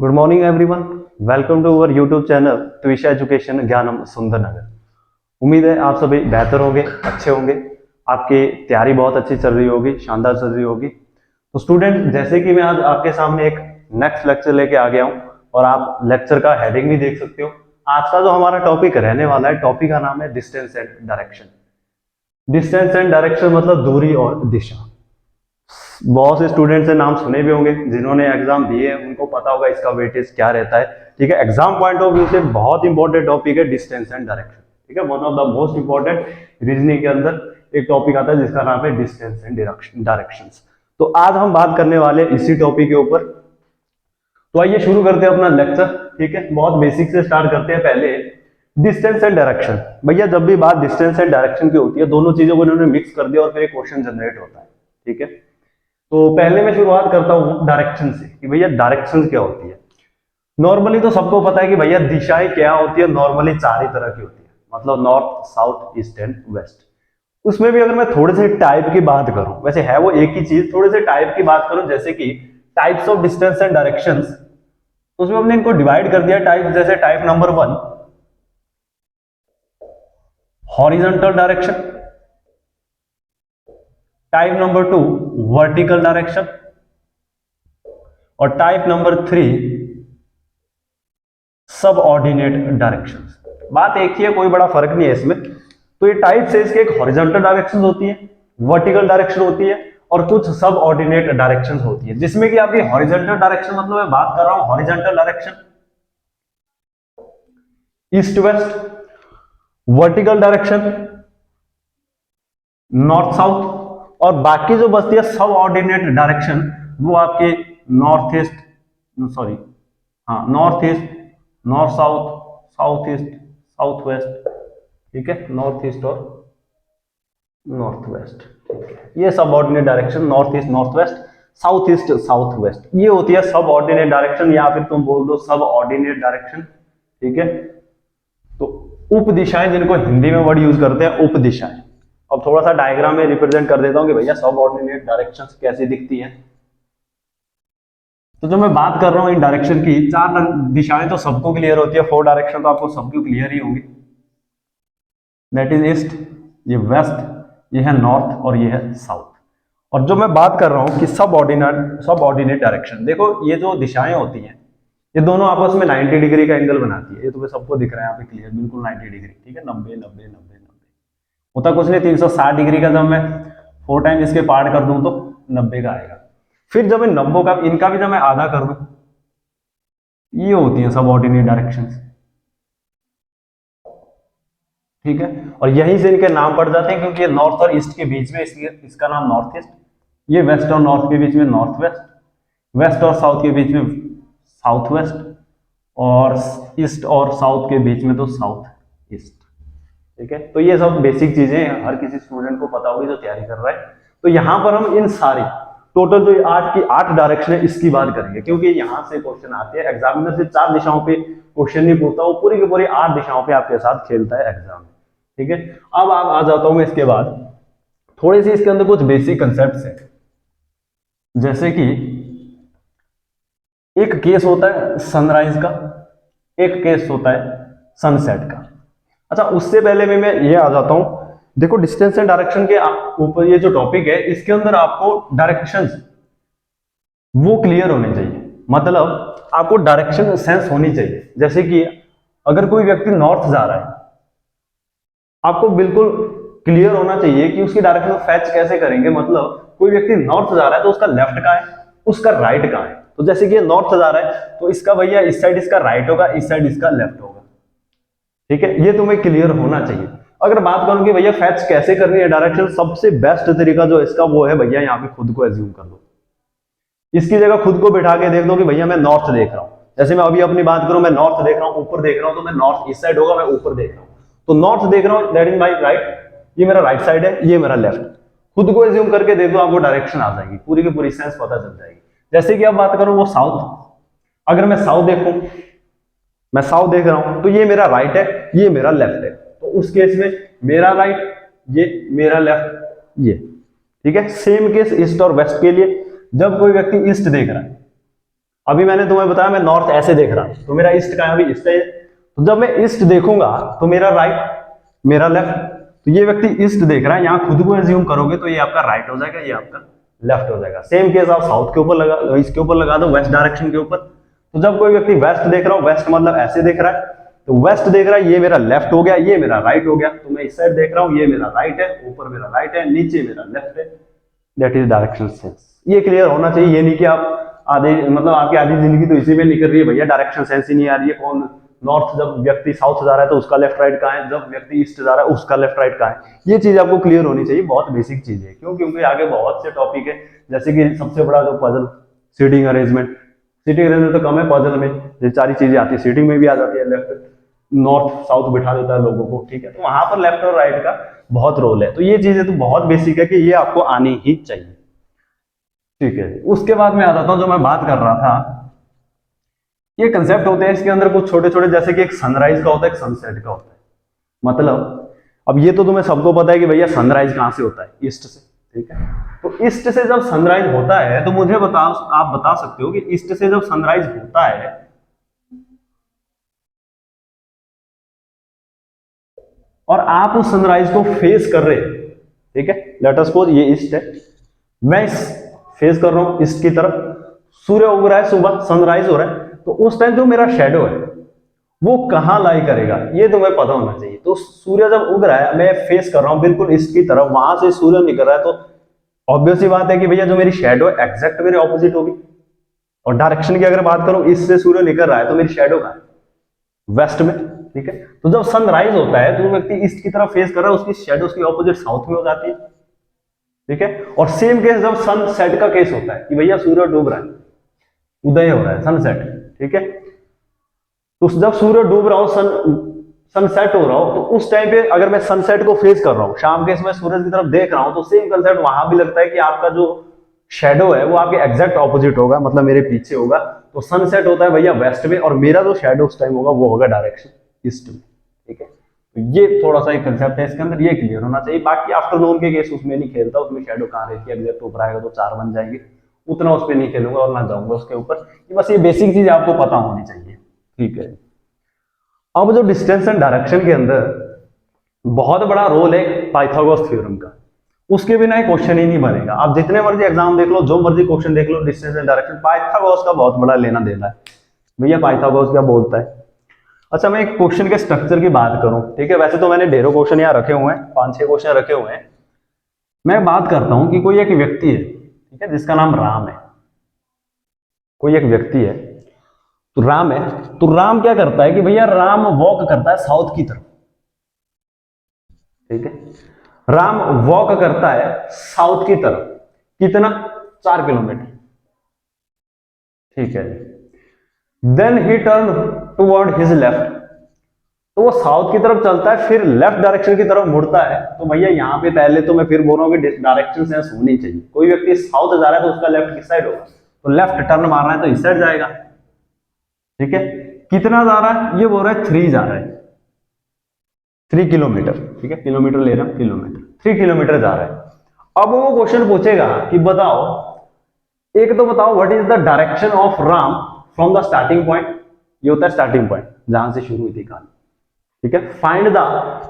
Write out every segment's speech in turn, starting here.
Good morning everyone. Welcome to our YouTube channel Twisha education Gyanam Sundarnagar. उम्मीद है आप सभी बेहतर होंगे, अच्छे होंगे। आपकी तैयारी बहुत अच्छी चल रही होगी, शानदार चल रही होगी। तो स्टूडेंट, जैसे कि मैं आज आपके सामने एक नेक्स्ट लेक्चर लेके आ गया हूं और आप लेक्चर का हेडिंग भी देख सकते हो। आज का जो हमारा टॉपिक रहने वाला है, टॉपिक का नाम है distance and direction. Distance and direction मतलब दूरी और दिशा। बहुत से स्टूडेंट्स से नाम सुने भी होंगे, जिन्होंने एग्जाम दिए हैं उनको पता होगा इसका वेटेज क्या रहता है। ठीक है, एग्जाम पॉइंट ऑफ व्यू से बहुत इंपॉर्टेंट टॉपिक है डिस्टेंस एंड डायरेक्शन। ठीक है, one of the most important reasoning के अंदर एक टॉपिक आता है जिसका नाम है डिस्टेंस एंड डायरेक्शंस। तो आज हम बात करने वाले इसी टॉपिक के ऊपर। तो आइए शुरू करते हैं अपना लेक्चर। ठीक है, बहुत बेसिक से स्टार्ट करते हैं। पहले डिस्टेंस एंड डायरेक्शन। भैया जब भी बात डिस्टेंस एंड डायरेक्शन की होती है, दोनों चीजों को इन्होंने मिक्स कर दिया और फिर एक क्वेश्चन जनरेट होता है। ठीक है, तो पहले मैं शुरुआत करता हूं डायरेक्शन से कि भैया डायरेक्शन क्या होती है। नॉर्मली तो सबको पता है कि भैया दिशाएं क्या होती है। नॉर्मली चार ही तरह की होती है, मतलब north, south, east and west. उसमें भी अगर मैं थोड़े से टाइप की बात करूं, वैसे है वो एक ही चीज, थोड़े से टाइप की बात करूं, जैसे कि types of distance and directions, तो उसमें हमने इनको डिवाइड कर दिया टाइप। जैसे type number 1 horizontal direction, type number 2 vertical direction, और टाइप नंबर 3 सब ऑर्डिनेट डायरेक्शन। बात एक ही है, कोई बड़ा फर्क नहीं है इसमें। तो ये टाइप से इसके एक हॉरिजॉन्टल डायरेक्शन होती है, वर्टिकल डायरेक्शन होती है, और कुछ सब ऑर्डिनेट डायरेक्शन होती है। जिसमें कि आपकी हॉरिजॉन्टल डायरेक्शन, मतलब मैं बात कर रहा हूं horizontal direction east west, vertical direction north south, और बाकी जो बचती है सब ऑर्डिनेट डायरेक्शन वो आपके नॉर्थ ईस्ट, सॉरी, हाँ north east, north south, south east, south west. ठीक है, नॉर्थ ईस्ट और नॉर्थ वेस्ट। ठीक है, ये सब ordinate direction north east, north west, south east, south west, ये होती है सब ऑर्डिनेट डायरेक्शन, या फिर तुम बोल दो सब ऑर्डिनेट डायरेक्शन। ठीक है, तो उप दिशाएं, जिनको हिंदी में वर्ड यूज करते हैं उप दिशाएं। अब थोड़ा सा डायग्राम में रिप्रेजेंट कर देता हूं कि भैया सब ऑर्डिनेट डायरेक्शंस कैसी दिखती हैं। तो जो मैं बात कर रहा हूं इन डायरेक्शन की, चार दिशाएं तो सबको क्लियर होती है, 4 डायरेक्शन तो आपको सबको क्लियर ही होंगी। दैट इज ईस्ट, ये वेस्ट, ये है नॉर्थ, और ये है साउथ। और जो मैं बात कर रहा हूं कि सब ऑर्डिनेट डायरेक्शन, देखो ये जो दिशाएं होती हैं ये दोनों आपस में 90 डिग्री का एंगल बनाती है। ये तो सबको दिख रहा है यहाँ पे क्लियर, बिल्कुल 90 डिग्री। ठीक है, 90 90 90 90 होता कुछ नहीं, 360 डिग्री का जब मैं 4 टाइम इसके पार्ट कर दूं तो 90 का आएगा। फिर जब मैं 90 का इनका भी जब मैं आधा कर दूं, ये होती है सब ऑर्डिनेट डायरेक्शंस। ठीक है, और यहीं से इनके नाम पड़ जाते हैं, क्योंकि ये नॉर्थ और ईस्ट के बीच में, इसलिए इसका नाम नॉर्थ ईस्ट। ये वेस्ट और नॉर्थ के बीच में नॉर्थ वेस्ट, वेस्ट और साउथ के बीच में साउथ वेस्ट, और ईस्ट और साउथ के बीच में तो साउथ ईस्ट। ठीक है, तो ये सब बेसिक चीजें हर किसी स्टूडेंट को पता होगी जो तैयारी कर रहा है। तो यहां पर हम इन सारी टोटल जो 8 की 8 डायरेक्शन है इसकी बात करेंगे, क्योंकि यहां से क्वेश्चन आते हैं। एग्जामिनर से 4 दिशाओं पे क्वेश्चन नहीं पूछता, वो पूरी की पूरी 8 दिशाओं पे आपके साथ खेलता है एग्जाम में। ठीक है, अब आप आ जाता हूं मैं इसके बाद, थोड़ी सी इसके अंदर कुछ बेसिक कंसेप्ट है। जैसे कि एक केस होता है सनराइज का, एक केस होता है सनसेट का। अच्छा, उससे पहले में मैं ये आ जाता हूं, देखो डिस्टेंस एंड डायरेक्शन के ऊपर ये जो टॉपिक है, इसके अंदर आपको डायरेक्शंस वो क्लियर होने चाहिए, मतलब आपको डायरेक्शन सेंस होनी चाहिए। जैसे कि अगर कोई व्यक्ति नॉर्थ जा रहा है, आपको बिल्कुल क्लियर होना चाहिए कि उसकी डायरेक्शन फैच कैसे करेंगे। मतलब कोई व्यक्ति नॉर्थ जा रहा है तो उसका लेफ्ट कहां है, उसका राइट कहां है। तो जैसे कि ये नॉर्थ जा रहा है तो इसका भैया इस साइड इसका राइट होगा, इस साइड इसका लेफ्ट होगा। ठीक है, ये तुम्हें क्लियर होना चाहिए। अगर बात करूं कि भैया फैच कैसे करनी है डायरेक्शन, सबसे बेस्ट तरीका जो इसका वो है, भैया यहाँ पे खुद को एज्यूम कर लो। इसकी जगह खुद को बिठा के देख लो कि भैया मैं नॉर्थ देख रहा हूं। जैसे मैं अभी अपनी बात करूं, मैं नॉर्थ देख रहा हूं, ऊपर देख रहा हूं, तो मैं नॉर्थ इस साइड होगा, मैं ऊपर देख रहा हूं तो नॉर्थ देख रहा हूं, दैट इज माई राइट। ये मेरा राइट साइड है, ये मेरा लेफ्ट। खुद को एज्यूम करके देख दो, आपको डायरेक्शन आ जाएगी, पूरी की पूरी सेंस पता चल जाएगी। जैसे कि अब बात करूं वो साउथ, अगर मैं साउथ देखूं, मैं साउथ देख रहा हूं तो ये मेरा राइट है, ये मेरा लेफ्ट है। तो उस केस में मेरा राइट, ये मेरा लेफ्ट, ये। ठीक है, सेम केस ईस्ट और वेस्ट के लिए। जब कोई व्यक्ति ईस्ट देख रहा है अभी मैंने तुम्हें बताया मैं नॉर्थ ऐसे देख रहा हूं, तो मेरा ईस्ट कहाँ है? अभी ईस्ट है। तो जब मैं ईस्ट देखूंगा तो मेरा राइट, मेरा लेफ्ट। तो ये व्यक्ति ईस्ट देख रहा है, यहां खुद को एज्यूम करोगे तो ये आपका राइट हो जाएगा, ये आपका लेफ्ट हो जाएगा। सेम केस आप साउथ के ऊपर लगा, इसके ऊपर लगा दो, वेस्ट डायरेक्शन के ऊपर। तो जब कोई व्यक्ति वेस्ट देख रहा हो, वेस्ट मतलब ऐसे देख रहा है, तो वेस्ट देख रहा है, ये मेरा लेफ्ट हो गया, ये मेरा राइट हो गया। तो मैं इस साइड देख रहा हूं, ये मेरा राइट है, ऊपर मेरा राइट है, नीचे मेरा लेफ्ट है। That is direction sense. ये क्लियर होना चाहिए। ये नहीं कि आप आधे, मतलब आपकी आधी जिंदगी तो इसी में निकल रही है, भैया डायरेक्शन सेंस ही नहीं आ रही है। कौन नॉर्थ, जब व्यक्ति साउथ जा रहा है तो उसका लेफ्ट राइट कहाँ है, जब व्यक्ति ईस्ट जा रहा है उसका लेफ्ट राइट कहाँ है। ये चीज आपको क्लियर होनी चाहिए, बहुत बेसिक चीज है। क्यों? क्योंकि आगे बहुत से टॉपिक है, जैसे कि सबसे बड़ा जो puzzle, seating arrangement. Seating arrangement तो कम है, पजल में ये सारी चीजें आती है, सीटिंग में भी आ जाती है। लेफ्ट नॉर्थ साउथ बिठा देता है लोगों को, ठीक है। तो वहां पर लेफ्ट और राइट का बहुत रोल है। तो ये चीजें तो बहुत बेसिक है कि ये आपको आनी ही चाहिए, ठीक है। उसके बाद में आ जाता हूं, जो मैं बात कर रहा था, ये कंसेप्ट होते हैं इसके अंदर कुछ छोटे छोटे, जैसे कि एक सनराइज का होता है, एक सनसेट का होता है। मतलब अब ये तो तुम्हें सबको पता है कि भैया सनराइज कहां से होता है, ईस्ट से, ठीक है। तो ईस्ट से जब सनराइज होता है तो मुझे बताओ, आप बता सकते हो कि ईस्ट से जब सनराइज होता है और आप उस सनराइज को फेस कर रहे हैं, ठीक है। लेट अस सपोज ये ईस्ट है, मैं इस फेस कर रहा हूं ईस्ट की तरफ, सूर्य उग रहा है, सुबह सनराइज हो रहा है, तो उस टाइम जो मेरा शेडो है वो कहां लाई करेगा ये तुम्हें पता होना चाहिए। तो सूर्य जब उग रहा है, मैं फेस कर रहा हूं बिल्कुल ईस्ट की तरफ, वहां से सूर्य निकल रहा है, तो ऑब्वियस ही बात है कि भैया जो मेरी शेडो है एग्जैक्ट मेरे ऑपोजिट होगी। और डायरेक्शन की अगर बात करूं, ईस्ट से सूर्य निकल रहा है तो मेरी शेडो कहां है? वेस्ट में, ठीक है। तो जब सनराइज होता है तो व्यक्ति ईस्ट की तरफ फेस कर रहा है, उसकी शेडो उसकी ऑपोजिट साउथ में हो जाती है, ठीक है। और सेम केस जब सनसेट का केस होता है कि भैया सूर्य डूब रहा है, उदय हो रहा है, सनसेट, ठीक है। तो जब सूर्य डूब रहा हो, सनसेट हो रहा हो, तो उस टाइम पे अगर मैं सनसेट को फेस कर रहा हूं, शाम के समय सूरज की तरफ देख रहा हूं, तो सेम कंसेप्ट वहां भी लगता है कि आपका जो शेडो है वो आपके एग्जैक्ट ऑपोजिट होगा, मतलब मेरे पीछे होगा। तो सनसेट होता है भैया वेस्ट में, और मेरा जो शेडो उस टाइम होगा वो होगा डायरेक्शन ईस्ट में, ठीक है। तो ये थोड़ा सा एक कंसेप्ट है इसके अंदर, ये क्लियर होना चाहिए। बाकी आफ्टरनून के केस उसमें नहीं खेलता, उसमें शेडो कहाँ रहती है, एग्जैक्ट ऊपर आएगा तो 4 बन जाएंगे, उतना उस पर नहीं खेलूंगा और ना जाऊंगा उसके ऊपर। बस ये बेसिक चीज आपको पता होनी चाहिए, ठीक है। अब जो डिस्टेंस एंड डायरेक्शन के अंदर बहुत बड़ा रोल है पाइथागोरस थ्योरम का, उसके बिना एक क्वेश्चन ही नहीं बनेगा। आप जितने मर्जी एग्जाम देख लो, जो मर्जी क्वेश्चन देख लो, डिस्टेंस एंड डायरेक्शन पाइथागोरस का बहुत बड़ा लेना देना है। भैया पाइथागोरस क्या बोलता है? अच्छा, मैं एक क्वेश्चन के स्ट्रक्चर की बात करूं, ठीक है। वैसे तो मैंने ढेरों क्वेश्चन यहाँ रखे हुए हैं, 5-6 क्वेश्चन रखे हुए हैं। मैं बात करता हूं कि कोई एक व्यक्ति है, ठीक है, जिसका नाम राम है। कोई एक व्यक्ति है तो राम है, तो राम क्या करता है कि भैया राम वॉक करता है साउथ की तरफ, ठीक है। राम वॉक करता है साउथ की तरफ, कितना? 4 किलोमीटर, ठीक है। Then he turn toward his left, तो वो साउथ की तरफ चलता है, फिर लेफ्ट डायरेक्शन की तरफ मुड़ता है। तो भैया यहाँ पे पहले तो मैं फिर बोल रहा हूँ कि डायरेक्शन सेंस होनी चाहिए। कोई व्यक्ति साउथ जा रहा है तो उसका लेफ्ट किस साइड होगा? तो लेफ्ट टर्न मार रहा है तो इस साइड जाएगा, ठीक है। कितना जा रहा है? ये बोल रहा है 3 जा रहा है, 3 किलोमीटर, ठीक है। किलोमीटर ले रहा हूं, किलोमीटर, 3 किलोमीटर जा रहा है। अब वो क्वेश्चन पूछेगा कि बताओ, एक तो बताओ what is the direction of Ram from the starting point. ये होता है स्टार्टिंग पॉइंट, जहां से शुरू हुई थी कहानी, ठीक है। Find the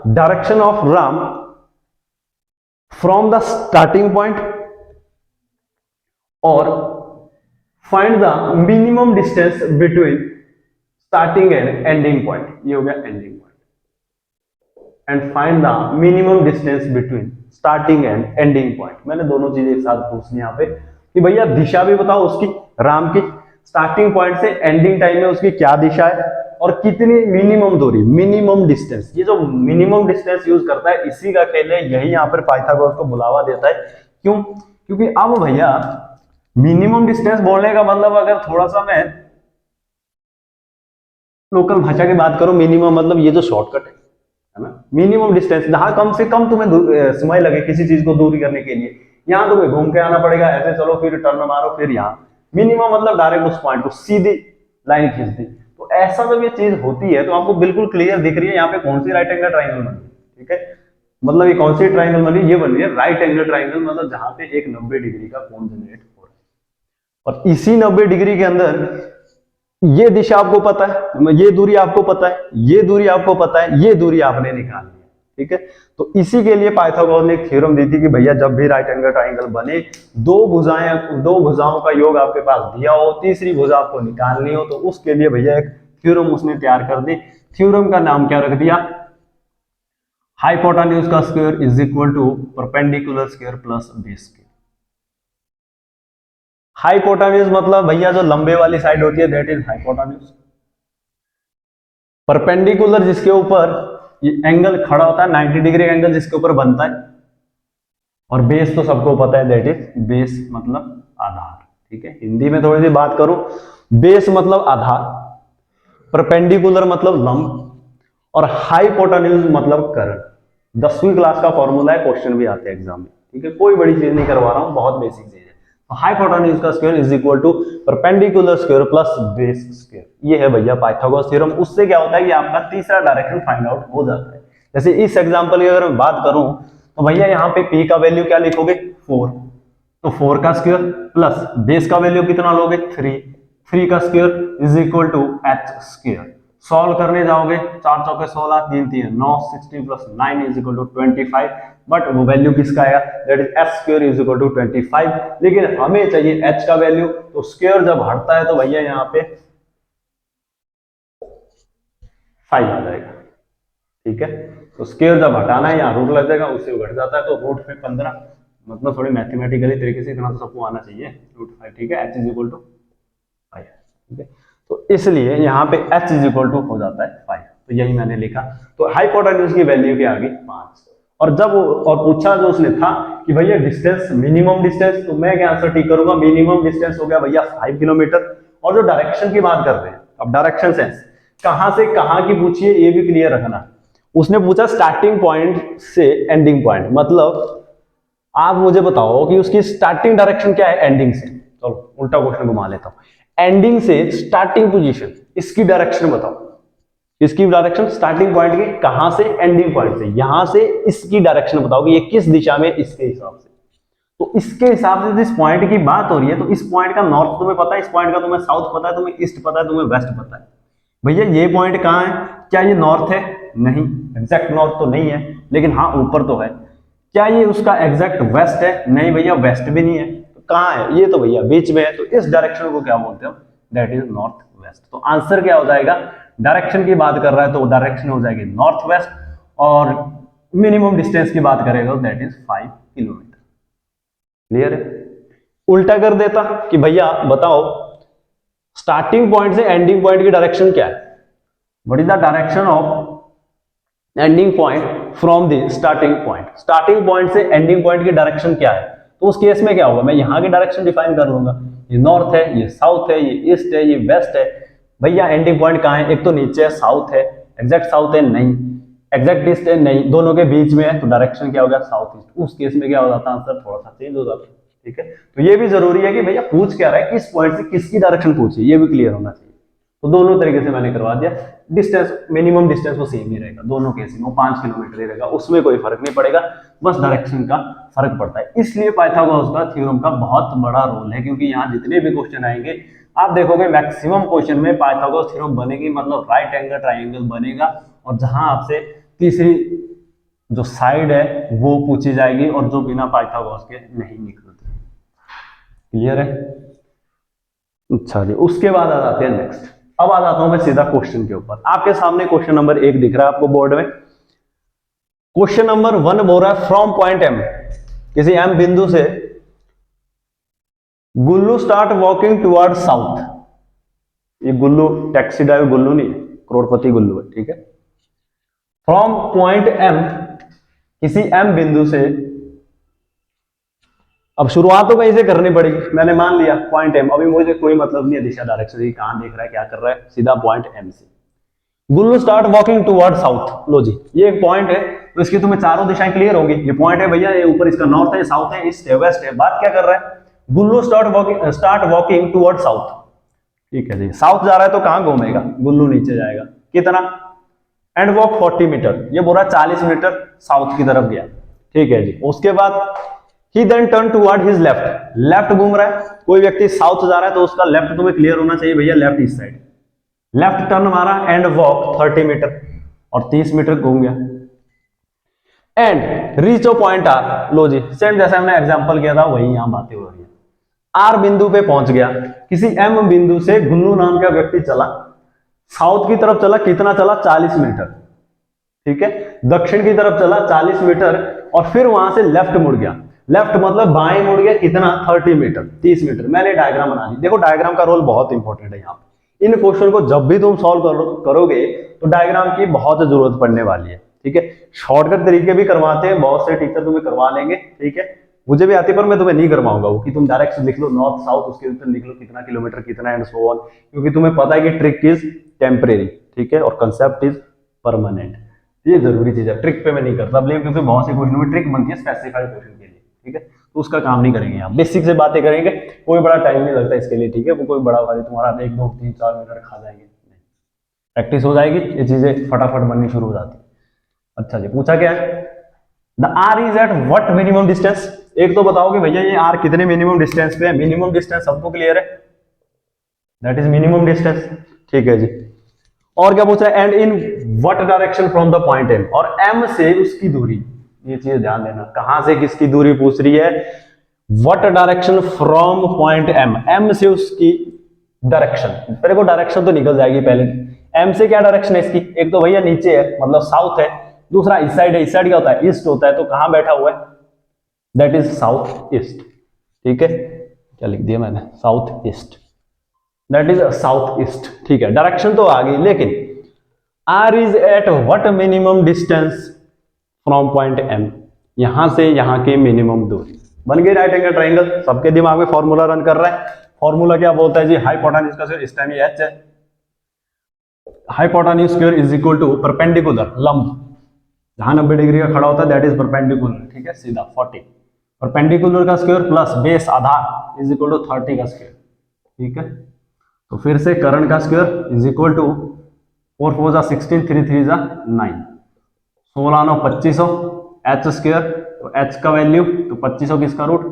direction of Ram from the starting point और find the minimum distance between starting and ending point. ये हो गया ending point. And find the minimum distance between starting and ending point. मैंने दोनों चीजें एक साथ पूछनी यहाँ पे कि भैया दिशा भी बताओ उसकी, राम की स्टार्टिंग पॉइंट से एंडिंग टाइम में उसकी क्या दिशा है और कितनी मिनिमम दूरी, मिनिमम डिस्टेंस। ये जो मिनिमम डिस्टेंस यूज करता है इसी का खेल है, यही यहाँ पर पाइथागोरस को बुलावा देता है। क्यों? क्योंकि अब भैया मिनिमम डिस्टेंस बोलने का मतलब, अगर थोड़ा सा मैं लोकल भाषा की बात करूं, मिनिमम मतलब ये जो शॉर्टकट है ना, मिनिमम डिस्टेंस, जहां कम से कम तुम्हें समय लगे किसी चीज को दूरी करने के लिए। यहां तुम्हें घूम के आना पड़ेगा, ऐसे चलो फिर टर्न मारो फिर यहाँ। मिनिमम मतलब डायरेक्ट उस पॉइंट को सीधी लाइन खींच दी। तो ऐसा जब ये चीज होती है तो आपको बिल्कुल क्लियर दिख रही है यहाँ पे कौन सी राइट एंगल ट्राइंगल बनी, ठीक है। मतलब ये कौन सी ट्राइंगल बनी? ये बनी है राइट एंगल ट्राइंगल, मतलब जहां पे एक 90 डिग्री का कोण जनरेट हो रहा है। और इसी 90 डिग्री के अंदर ये दिशा आपको पता है, ये दूरी आपको पता है, ये दूरी आपको पता है, ये दूरी आपने निकालनी है, ठीक है। तो इसी के लिए पाइथागोरस ने एक थ्योरम दी थी कि भैया जब भी राइट एंगल ट्राइंगल बने, दो भुजाओं का योग आपके पास दिया हो, तीसरी भुजा आपको निकालनी हो, तो उसके लिए भैया एक थ्योरम उसने तैयार कर दी। थ्योरम का नाम क्या रख दिया? हाइपोटेन्यूज का square is equal to perpendicular square plus base square. Hypotenuse मतलब भैया जो लंबे वाली साइड होती है, दैट इज हाइपोटेन्यूज। परपेंडिकुलर जिसके ऊपर ये एंगल खड़ा होता है, 90 डिग्री एंगल जिसके ऊपर बनता है। और बेस तो सबको पता है, दैट इज बेस मतलब आधार, ठीक है। हिंदी में थोड़ी सी बात करूं, बेस मतलब आधार, परपेंडिकुलर मतलब लंब, और हाइपोटेन्यूज मतलब कर्ण। 10वीं क्लास का फॉर्मूला है, क्वेश्चन भी आते हैं एग्जाम में, ठीक है। कोई बड़ी चीज नहीं करवा रहा हूं, बहुत बेसिक चीज है। हाइपोटेन्यूज का square is equal to perpendicular square plus base square. ये है भैया पाइथागोरस थ्योरम। उससे क्या होता है कि आपका तीसरा डायरेक्शन फाइंड आउट हो जाता है। जैसे इस एग्जांपल की अगर मैं बात करूं तो भैया यहाँ पे p का वैल्यू क्या लिखोगे? 4, तो 4 का स्क्वायर प्लस बेस का वैल्यू कितना लोगे? 3 का square is equal to h square. Solve करने जाओगे, 4 चौके 16, 3 3 9, 16 plus 9 is equal to 25, but वो वैल्यू किसका आया? That is h square is equal to 25। लेकिन हमें चाहिए h का वैल्यू, तो स्क्वायर जब हटता है तो भैया यहाँ पे 5 आ जाएगा, ठीक है। तो स्क्वायर जब हटाना है, यहाँ रूट लग जाएगा, उससे घट जाता है, तो रूट में 15, मतलब थोड़ी मैथमेटिकली तरीके से इतना तो सबको आना चाहिए, रूट 5, ठीक है। h इज इक्वल टू 5, ठीक है। तो इसलिए यहाँ पे h इज इक्वल टू हो जाता है 5, तो यही मैंने लिखा। तो हाइपोटेन्यूज की वैल्यू क्या आ गई? 5। और जब और पूछा जो उसने था कि भैया डिस्टेंस, मिनिमम डिस्टेंस, तो मैं क्या आंसर टिक करूंगा? मिनिमम डिस्टेंस हो गया भैया 5 किलोमीटर। और जो डायरेक्शन की बात कर रहे हैं, अब डायरेक्शन सेंस कहां से कहां की पूछिए, ये भी क्लियर रखना। उसने पूछा स्टार्टिंग पॉइंट से एंडिंग पॉइंट, मतलब आप मुझे बताओ कि उसकी स्टार्टिंग डायरेक्शन क्या है एंडिंग से। चलो उल्टा क्वेश्चन घुमा लेता हूं। एंडिंग से स्टार्टिंग पोजीशन, इसकी डायरेक्शन बताओ। इसकी डायरेक्शन स्टार्टिंग पॉइंट की कहां से? एंडिंग पॉइंट से। यहां से इसकी डायरेक्शन बताओ कि ये किस दिशा में, इसके हिसाब से। तो इसके हिसाब से जिस पॉइंट की बात हो रही है, तो इस पॉइंट का नॉर्थ तुम्हें पता है, इस पॉइंट का तुम्हें साउथ पता है, तुम्हें ईस्ट पता है, तुम्हें वेस्ट पता है। भैया ये पॉइंट कहां है? क्या ये नॉर्थ है? नहीं, एग्जैक्ट नॉर्थ तो नहीं है, लेकिन हाँ ऊपर तो है। क्या ये उसका एग्जैक्ट वेस्ट है? नहीं भैया, वेस्ट भी नहीं है। तो कहां है? ये तो भैया बीच में है। तो इस डायरेक्शन को क्या बोलते हो? That is north west. तो आंसर क्या हो जाएगा? डायरेक्शन की बात कर रहा है तो डायरेक्शन हो जाएगी नॉर्थ वेस्ट, और मिनिमम डिस्टेंस की बात करेगा तो दैट इज 5 किलोमीटर। क्लियर है? उल्टा कर देता कि भैया बताओ स्टार्टिंग पॉइंट से एंडिंग पॉइंट की डायरेक्शन क्या है? What is the direction of ending point from the starting point? Starting point से एंडिंग पॉइंट की डायरेक्शन क्या है? तो उस केस में क्या होगा? मैं यहां की डायरेक्शन डिफाइन कर लूंगा, ये नॉर्थ है, ये साउथ है, ये ईस्ट है, ये वेस्ट है। भैया एंडिंग पॉइंट कहां है? एक तो नीचे है, साउथ है, एग्जैक्ट साउथ है नहीं, एग्जैक्ट ईस्ट है नहीं, दोनों के बीच में है, तो डायरेक्शन क्या हो गया? South east. उस केस में क्या हो जाता है? आंसर थोड़ा सा चेंज हो जाता है, ठीक है। तो ये भी जरूरी है कि भैया पूछ क्या रहा है, किस पॉइंट से किसकी डायरेक्शन पूछी, ये भी क्लियर होना चाहिए। तो दोनों तरीके से मैंने करवा दिया। डिस्टेंस, मिनिमम डिस्टेंस वो सेम ही रहेगा दोनों केस में, वो 5 किलोमीटर ही रहेगा, उसमें कोई फर्क नहीं पड़ेगा, बस डायरेक्शन का फर्क पड़ता है। इसलिए पाइथागोरस का थ्योरम का बहुत बड़ा रोल है, क्योंकि यहाँ जितने भी क्वेश्चन आएंगे आप देखोगे मैक्सिमम क्वेश्चन में पाइथागोरस थ्योरम बनेगी, मतलब राइट एंगल ट्राइंगल बनेगा, और जहां आपसे तीसरी जो साइड है वो पूछी जाएगी, और जो बिना पाइथागोरस के नहीं निकलती। क्लियर है? अच्छा जी, उसके बाद आ जाते हैं नेक्स्ट। अब आ जाता हूं मैं सीधा क्वेश्चन के ऊपर। आपके सामने क्वेश्चन नंबर 1 दिख रहा है आपको बोर्ड में। क्वेश्चन नंबर 1 बोल रहा है फ्रॉम पॉइंट एम, किसी एम बिंदु से गुल्लू स्टार्ट वॉकिंग टुवर्ड साउथ। ये गुल्लू टैक्सी ड्राइवर गुल्लू नहीं है, करोड़पति गुल्लू है, ठीक है। फ्रॉम पॉइंट एम, किसी एम बिंदु से, अब शुरुआत तो कहीं से करनी पड़ेगी। मैंने मान लिया पॉइंट एम, अभी मुझे कोई मतलब नहीं है दिशा डायरेक्शन कहां देख रहा है क्या कर रहा है, सीधा पॉइंट एम से गुल्लू स्टार्ट वॉकिंग टुवर्ड साउथ। लो जी, ये एक पॉइंट है, तो इसकी तुम्हें चारों दिशाएं क्लियर होंगी। ये पॉइंट है भैया, ये ऊपर इसका नॉर्थ है, साउथ है, ईस्ट है, वेस्ट है। बात क्या कर रहा है? गुल्लू स्टार्ट वॉकिंग टुवर्ड साउथ, ठीक है जी। साउथ जा रहा है तो कहां घूमेगा? गुल्लू नीचे जाएगा, कितना? एंड वॉक 40 मीटर, ये बोला 40 मीटर साउथ की तरफ गया, ठीक है जी। उसके बाद ही then turn toward his left, left घूम रहा है। कोई व्यक्ति साउथ जा रहा है तो उसका लेफ्ट तुम्हें क्लियर होना चाहिए भैया, लेफ्ट इस साइड, लेफ्ट टर्न मारा एंड वॉक 30 मीटर और 30 मीटर घूम गया and reach O point R. लो जी, सेम जैसे हमने एग्जांपल किया था वही यहां बातें हो रही है। आर बिंदु पे पहुंच गया, किसी एम बिंदु से गुन्नू नाम का व्यक्ति चला, साउथ की तरफ चला, कितना चला 40 मीटर, ठीक है, दक्षिण की तरफ चला 40 मीटर और फिर वहां से लेफ्ट मुड़ गया। लेफ्ट मतलब बाएं मुड़ गया, कितना 30 मीटर 30 मीटर। मैंने डायग्राम बना ली, देखो डायग्राम का रोल बहुत इंपॉर्टेंट है यहाँ पे। इन क्वेश्चन को जब भी तुम सॉल्व करोगे तो डायग्राम की बहुत जरूरत पड़ने वाली है, ठीक है। शॉर्टकट तरीके भी करवाते हैं, बहुत से टीचर तुम्हें करवा लेंगे, ठीक है, मुझे भी आती है, पर मैं तुम्हें नहीं करवाऊंगा वो कि तुम डायरेक्ट लिख लो नॉर्थ साउथ, उसके ऊपर लिख लो कितना किलोमीटर कितना एंड सो ऑन, क्योंकि तुम्हें पता है कि ट्रिक इज टेम्परेरी, ठीक है, और कंसेप्ट इज परमानेंट। ये जरूरी चीज है, ट्रिक पे मैं नहीं करता ब्लेम, क्योंकि बहुत से क्वेश्चन में ट्रिक बनती है स्पेसिफाइड क्वेश्चन के लिए, ठीक है, तो उसका काम नहीं करेंगे आप, बेसिक से बातें करेंगे, कोई बड़ा टाइम नहीं लगता इसके लिए, ठीक है, वो कोई बड़ा वाली तुम्हारा 1 2 3 4 मिनट खा जाएंगे, प्रैक्टिस हो जाएगी, ये चीजें फटाफट बननी शुरू हो जाती है। अच्छा जी, पूछा क्या है, the R is at what minimum distance. एक तो बताओ कि भैया ये आर कितने मिनिमम डिस्टेंस पे है। मिनिमम डिस्टेंस सबको क्लियर है, दैट इज मिनिमम डिस्टेंस, ठीक है जी। और क्या पूछा है, and in what direction from the point M, और एम से उसकी दूरी, ये चीज ध्यान देना, कहां से किसकी दूरी पूछ रही है, what direction from point M, M से उसकी डायरेक्शन। पहले को डायरेक्शन तो निकल जाएगी, पहले एम से क्या डायरेक्शन है इसकी, एक तो भैया नीचे है मतलब साउथ है, दूसरा इस साइड है, इस साइड क्या होता है ईस्ट होता है, तो कहां बैठा हुआ है, दैट इज साउथ ईस्ट, ठीक है, क्या लिख दिया मैंने, south east, that is south east, ठीक है, डायरेक्शन तो आ गई, लेकिन R is at what minimum distance from point M, यहां से यहां की मिनिमम दूरी। बन गई राइट एंगल ट्राइंगल, सबके दिमाग में फॉर्मूला रन कर रहा है। फॉर्मूला क्या बोलता है जी, हाइपोटेन्यूज का स्क्वायर, इस टाइम ये एच है, hypotenuse square is equal to perpendicular लंब, जहां 90 डिग्री का खड़ा होता है दैट इज परपेंडिकुलर, ठीक है, सीधा 40, परपेंडिकुलर का स्क्वायर प्लस बेस आधार इज इक्वल टू 30 का स्क्वायर, ठीक है। तो फिर से करण का स्क्वायर इज इक्वल टू 4 4 जा 16, 3 3 जा 9, 16 9 2500, एच स्क्वायर, तो एच का वैल्यू तो 2500 किसका रूट,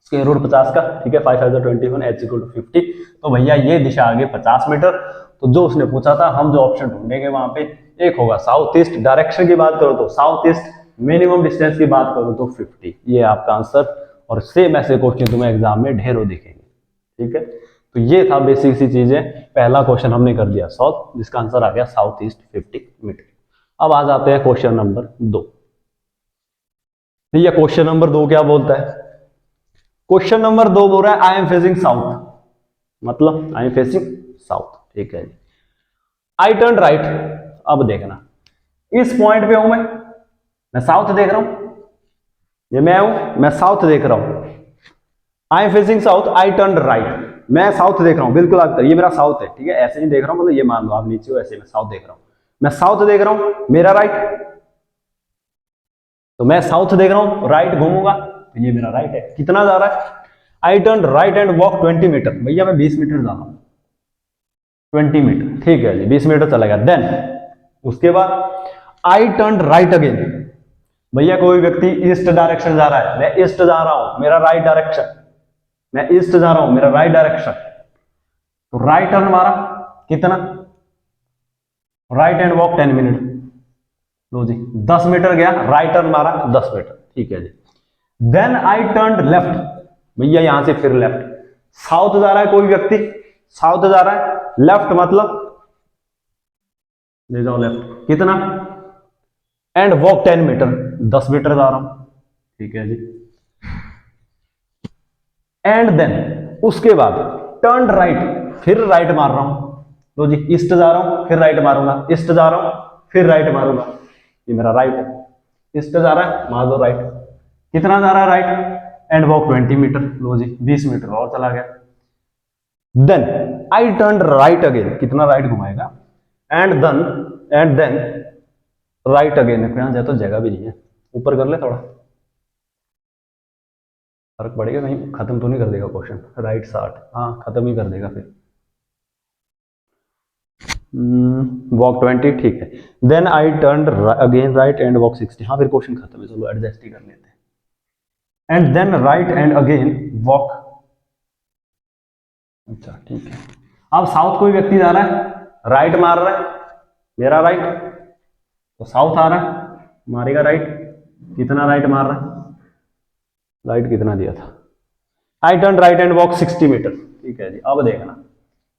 स्क्वायर रूट 50 का, ठीक है, 5 5 21, एच इक्वल टू 50। तो भैया ये दिशा आगे 50 मीटर, तो जो उसने पूछा था हम जो ऑप्शन ढूंढेंगे वहां पे एक होगा साउथ ईस्ट, डायरेक्शन की बात करो तो साउथ ईस्ट, मिनिमम डिस्टेंस की बात करो तो 50, ये आपका आंसर। और सेम ऐसे क्वेश्चन तुम्हें एग्जाम में ढेरों दिखेंगे, ठीक है। तो ये था बेसिक सी चीजें, पहला क्वेश्चन हमने कर दिया सॉल्व, जिसका आंसर आ गया साउथ ईस्ट 50 मीटर। अब आ जाते हैं क्वेश्चन नंबर 2। ये क्वेश्चन नंबर 2 क्या बोलता है, क्वेश्चन नंबर 2 बोल रहा है आई एम फेसिंग साउथ, मतलब आई एम फेसिंग साउथ, ठीक है। आई टर्न राइट, अब देखना इस पॉइंट पे हूं मैं साउथ देख रहा हूं, ये मैं हूं, मैं साउथ देख रहा हूं, I am facing south, I turn right, मैं साउथ देख रहा हूं, बिल्कुल आप ये मेरा साउथ है, ठीक है, ऐसे नहीं देख रहा हूं, मतलब ये मान लो आप नीचे हो, ऐसे मैं साउथ देख रहा हूं, मैं साउथ देख रहा हूं, मेरा राइट, तो मैं साउथ देख रहा हूं, राइट घूमूंगा तो ये मेरा राइट है, कितना जा रहा है, I turn right and walk 20 metre, भैया मैं 20 मीटर जा रहा हूं, 20 मीटर, ठीक है जी, 20 मीटर चलेगा। देन उसके बाद आई टर्न राइट अगेन, भैया कोई व्यक्ति ईस्ट डायरेक्शन जा रहा है, मैं ईस्ट जा रहा हूं, मेरा राइट डायरेक्शन, मैं ईस्ट जा रहा हूं, मेरा राइट डायरेक्शन, तो राइट टर्न मारा, कितना, राइट एंड वॉक 10 मिनट, लो जी 10 मीटर गया, राइट टर्न मारा 10 मीटर, ठीक है जी। देन आई टर्न लेफ्ट, भैया यहां से फिर लेफ्ट, साउथ जा रहा है कोई व्यक्ति, साउथ जा रहा है, लेफ्ट मतलब ले जाओ लेफ्ट, कितना, एंड वॉक 10 मीटर, 10 मीटर जा रहा हूं, ठीक है जी। एंड देन उसके बाद टर्न राइट, फिर राइट मार रहा हूं, लो जी ईस्ट जा रहा हूं, फिर राइट मारूंगा, ईस्ट जा रहा हूं, फिर राइट मारूंगा, ये मेरा राइट है, ईस्ट जा रहा है मार दो राइट, कितना जा रहा है राइट, एंड वॉक 20 मीटर, लो जी 20 मीटर और चला गया। Then I turn right again, कितना राइट घुमाएगा, एंड देन राइट अगेन, यहां जाए तो जगह भी नहीं है, ऊपर कर ले थोड़ा, फर्क पड़ेगा, कहीं खत्म तो नहीं कर देगा क्वेश्चन, राइट 60, हाँ खत्म ही कर देगा फिर, वॉक 20, ठीक है। Then I turn again right and walk 60, हाँ फिर क्वेश्चन खत्म है, चलो एडजस्ट ही कर लेते हैं। And then right and again walk, अच्छा ठीक है। अब साउथ कोई व्यक्ति जा रहा है, राइट मार रहा है, मेरा राइट, तो साउथ आ रहा है, मारेगा राइट। कितना राइट मार रहा है, राइट कितना दिया था, I turn right and walk 60 metre. ठीक है जी, अब देखना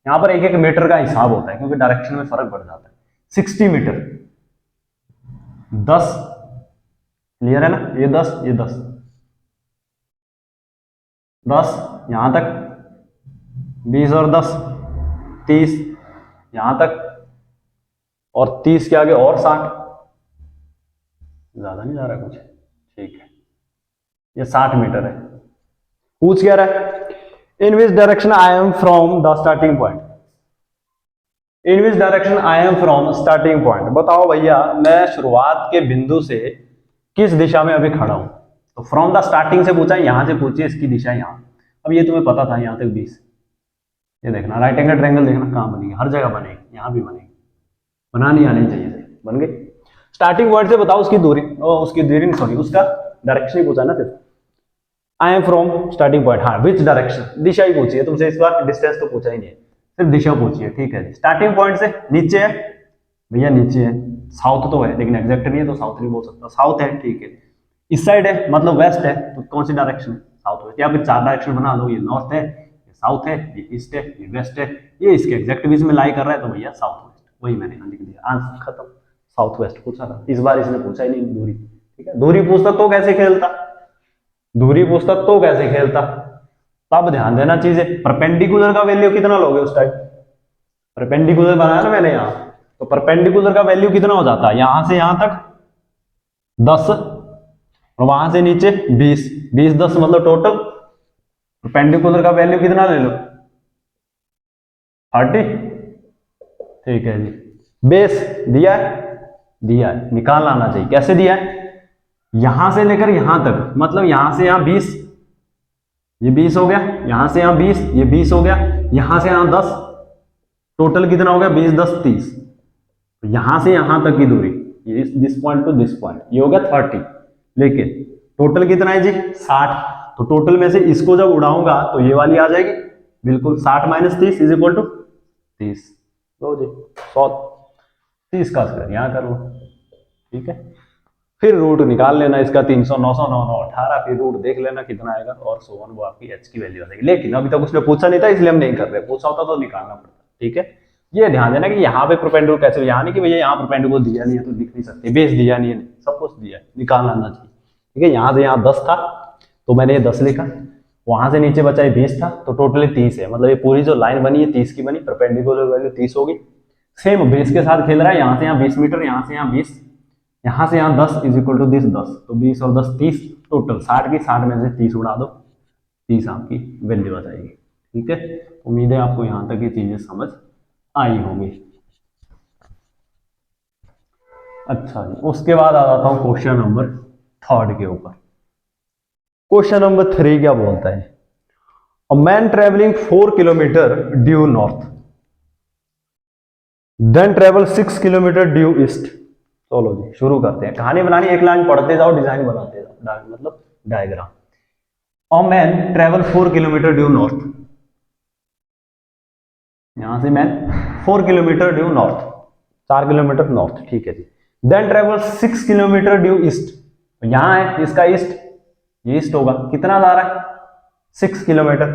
यहां पर एक एक मीटर का हिसाब होता है क्योंकि डायरेक्शन में फर्क पड़ जाता है। 60 मीटर 10, क्लियर है ना, ये 10 ये 10 10 यहां तक, 20 और 10 30 यहां तक, और 30 के आगे और 60, ज्यादा नहीं जा रहा कुछ, ठीक है, ये 60 मीटर है। पूछ क्या रहा है, in which direction I am from the starting point, in which direction I am from starting point, बताओ भैया मैं शुरुआत के बिंदु से किस दिशा में अभी खड़ा हूं। तो फ्रॉम द स्टार्टिंग से पूछा, यहां से पूछिए इसकी दिशा यहां, अब ये तुम्हें पता था यहां तक 20, ये देखना राइट एंगल ट्रायंगल देखना कहां बनेगी, हर जगह बनेगी, यहां भी बनेगी, बनानी आनी चाहिए, बन गई। स्टार्टिंग पॉइंट से बताओ उसकी दूरी, उसकी दूरी नहीं सॉरी उसका डायरेक्शन ही पूछा ना सिर्फ, आई एम फ्रॉम स्टार्टिंग पॉइंट, हाँ विच डायरेक्शन, दिशा ही पूछी है तुमसे इस बार, डिस्टेंस तो पूछा ही नहीं है, सिर्फ दिशा पूछी है। ठीक है, स्टार्टिंग पॉइंट से नीचे है भैया, नीचे है, साउथ तो है लेकिन एग्जैक्ट नहीं है तो साउथ नहीं बोल सकता, साउथ है ठीक है, इस साइड है मतलब वेस्ट है, तो कौन सी डायरेक्शन है, साउथ वेस्ट, या फिर 4 डायरेक्शन बना लो, ये नॉर्थ है, ये साउथ है, ये ईस्ट है, ये वेस्ट है, ये इसके एग्जैक्ट बीच में लाई कर रहा है, तो भैया साउथ वेस्ट, वही मैंने लिख दिया, आंसर खत्म। साउथ वेस्ट पूछा था, इस बार इसने पूछा ही नहीं दूरी। ठीक है, दूरी पूछता तो कैसे खेलता, दूरी पूछता तो कैसे खेलता, तब ध्यान देना चीजें। परपेंडिकुलर का वैल्यू कितना लोगे उस टाइम, परपेंडिकुलर बनाया ना मैंने यहाँ, तो परपेंडिकुलर का वैल्यू कितना हो जाता है, यहां से यहां तक 10 और वहां से नीचे 20, 20 10 मतलब टोटल परपेंडिकुलर का वैल्यू कितना ले लो 30। ठीक है जी, बेस दिया है, दिया है, निकाल आना चाहिए, कैसे दिया है, यहां से लेकर यहां तक, मतलब यहां से यहां 20, ये 20 हो गया, यहां से यहां 20, ये 20 हो गया, यहां से यहां 10, टोटल कितना हो गया 20 10 30, तो यहां से यहां तक की दूरी, ये this point two this point, ये हो गया 30, लेकिन टोटल कितना है जी 60, तो टोटल में से इसको जब उड़ाऊंगा तो ये वाली आ जाएगी, बिल्कुल 60 माइनस 30 इज इक्वल टू 30, लो जी 100, 30 का स्क्वायर यहां कर लो। ठीक है, फिर रूट निकाल लेना इसका, 300 900 9 9 18, फिर रूट देख लेना कितना आएगा, और सो ऑन, वो आपकी एच की वैल्यू आ जाएगी। लेकिन अभी तक उसने पूछा नहीं था इसलिए हम नहीं कर रहे, पूछा होता तो निकालना पड़ता। ठीक है, ये ध्यान देना कि यहाँ पे परपेंडिकुलर कैसे, यहाँ नहीं कि भैया यहाँ परपेंडिकुलर दिया नहीं है तो लिख नहीं सकते, बेस दिया नहीं है, सब कुछ दिया है, निकालना आना चाहिए। ठीक है, यहाँ से यहाँ 10 था तो मैंने ये 10 लिखा, वहां से नीचे बचा 20 था तो टोटली 30 है, मतलब ये पूरी जो लाइन बनी है 30 की बनी, परपेंडिकुलर वैल्यू 30 होगी। सेम बेस के साथ खेल रहा है, यहाँ से यहाँ 20 मीटर, यहाँ से यहाँ 20, यहाँ से यहाँ 10 इज इक्वल टू दिस 10, तो 20 और 10 30, टोटल 60 की, 60 में से 30 उड़ा दो, 30 आपकी वैल्यू आ जाएगी। ठीक है, उम्मीद है आपको यहाँ तक ये चीजें समझ आई होंगी। अच्छा जी, उसके बाद आ जाता हूँ क्वेश्चन नंबर 3 के ऊपर। क्वेश्चन नंबर 3 क्या बोलता है, a man travelling 4 kilometre due north then travel 6 kilometre due east. चलो जी शुरू करते हैं, कहानी बनानी, एक लाइन पढ़ते जाओ, डिजाइन बनाते जाओ, मतलब diagram. A man travel 4 kilometre due north, यहां से man 4 kilometre due north, 4 kilometre north, ठीक है जी। Then travel 6 kilometre due east, यहां है इसका ईस्ट, ये ईस्ट होगा, कितना जा रहा है 6 kilometre.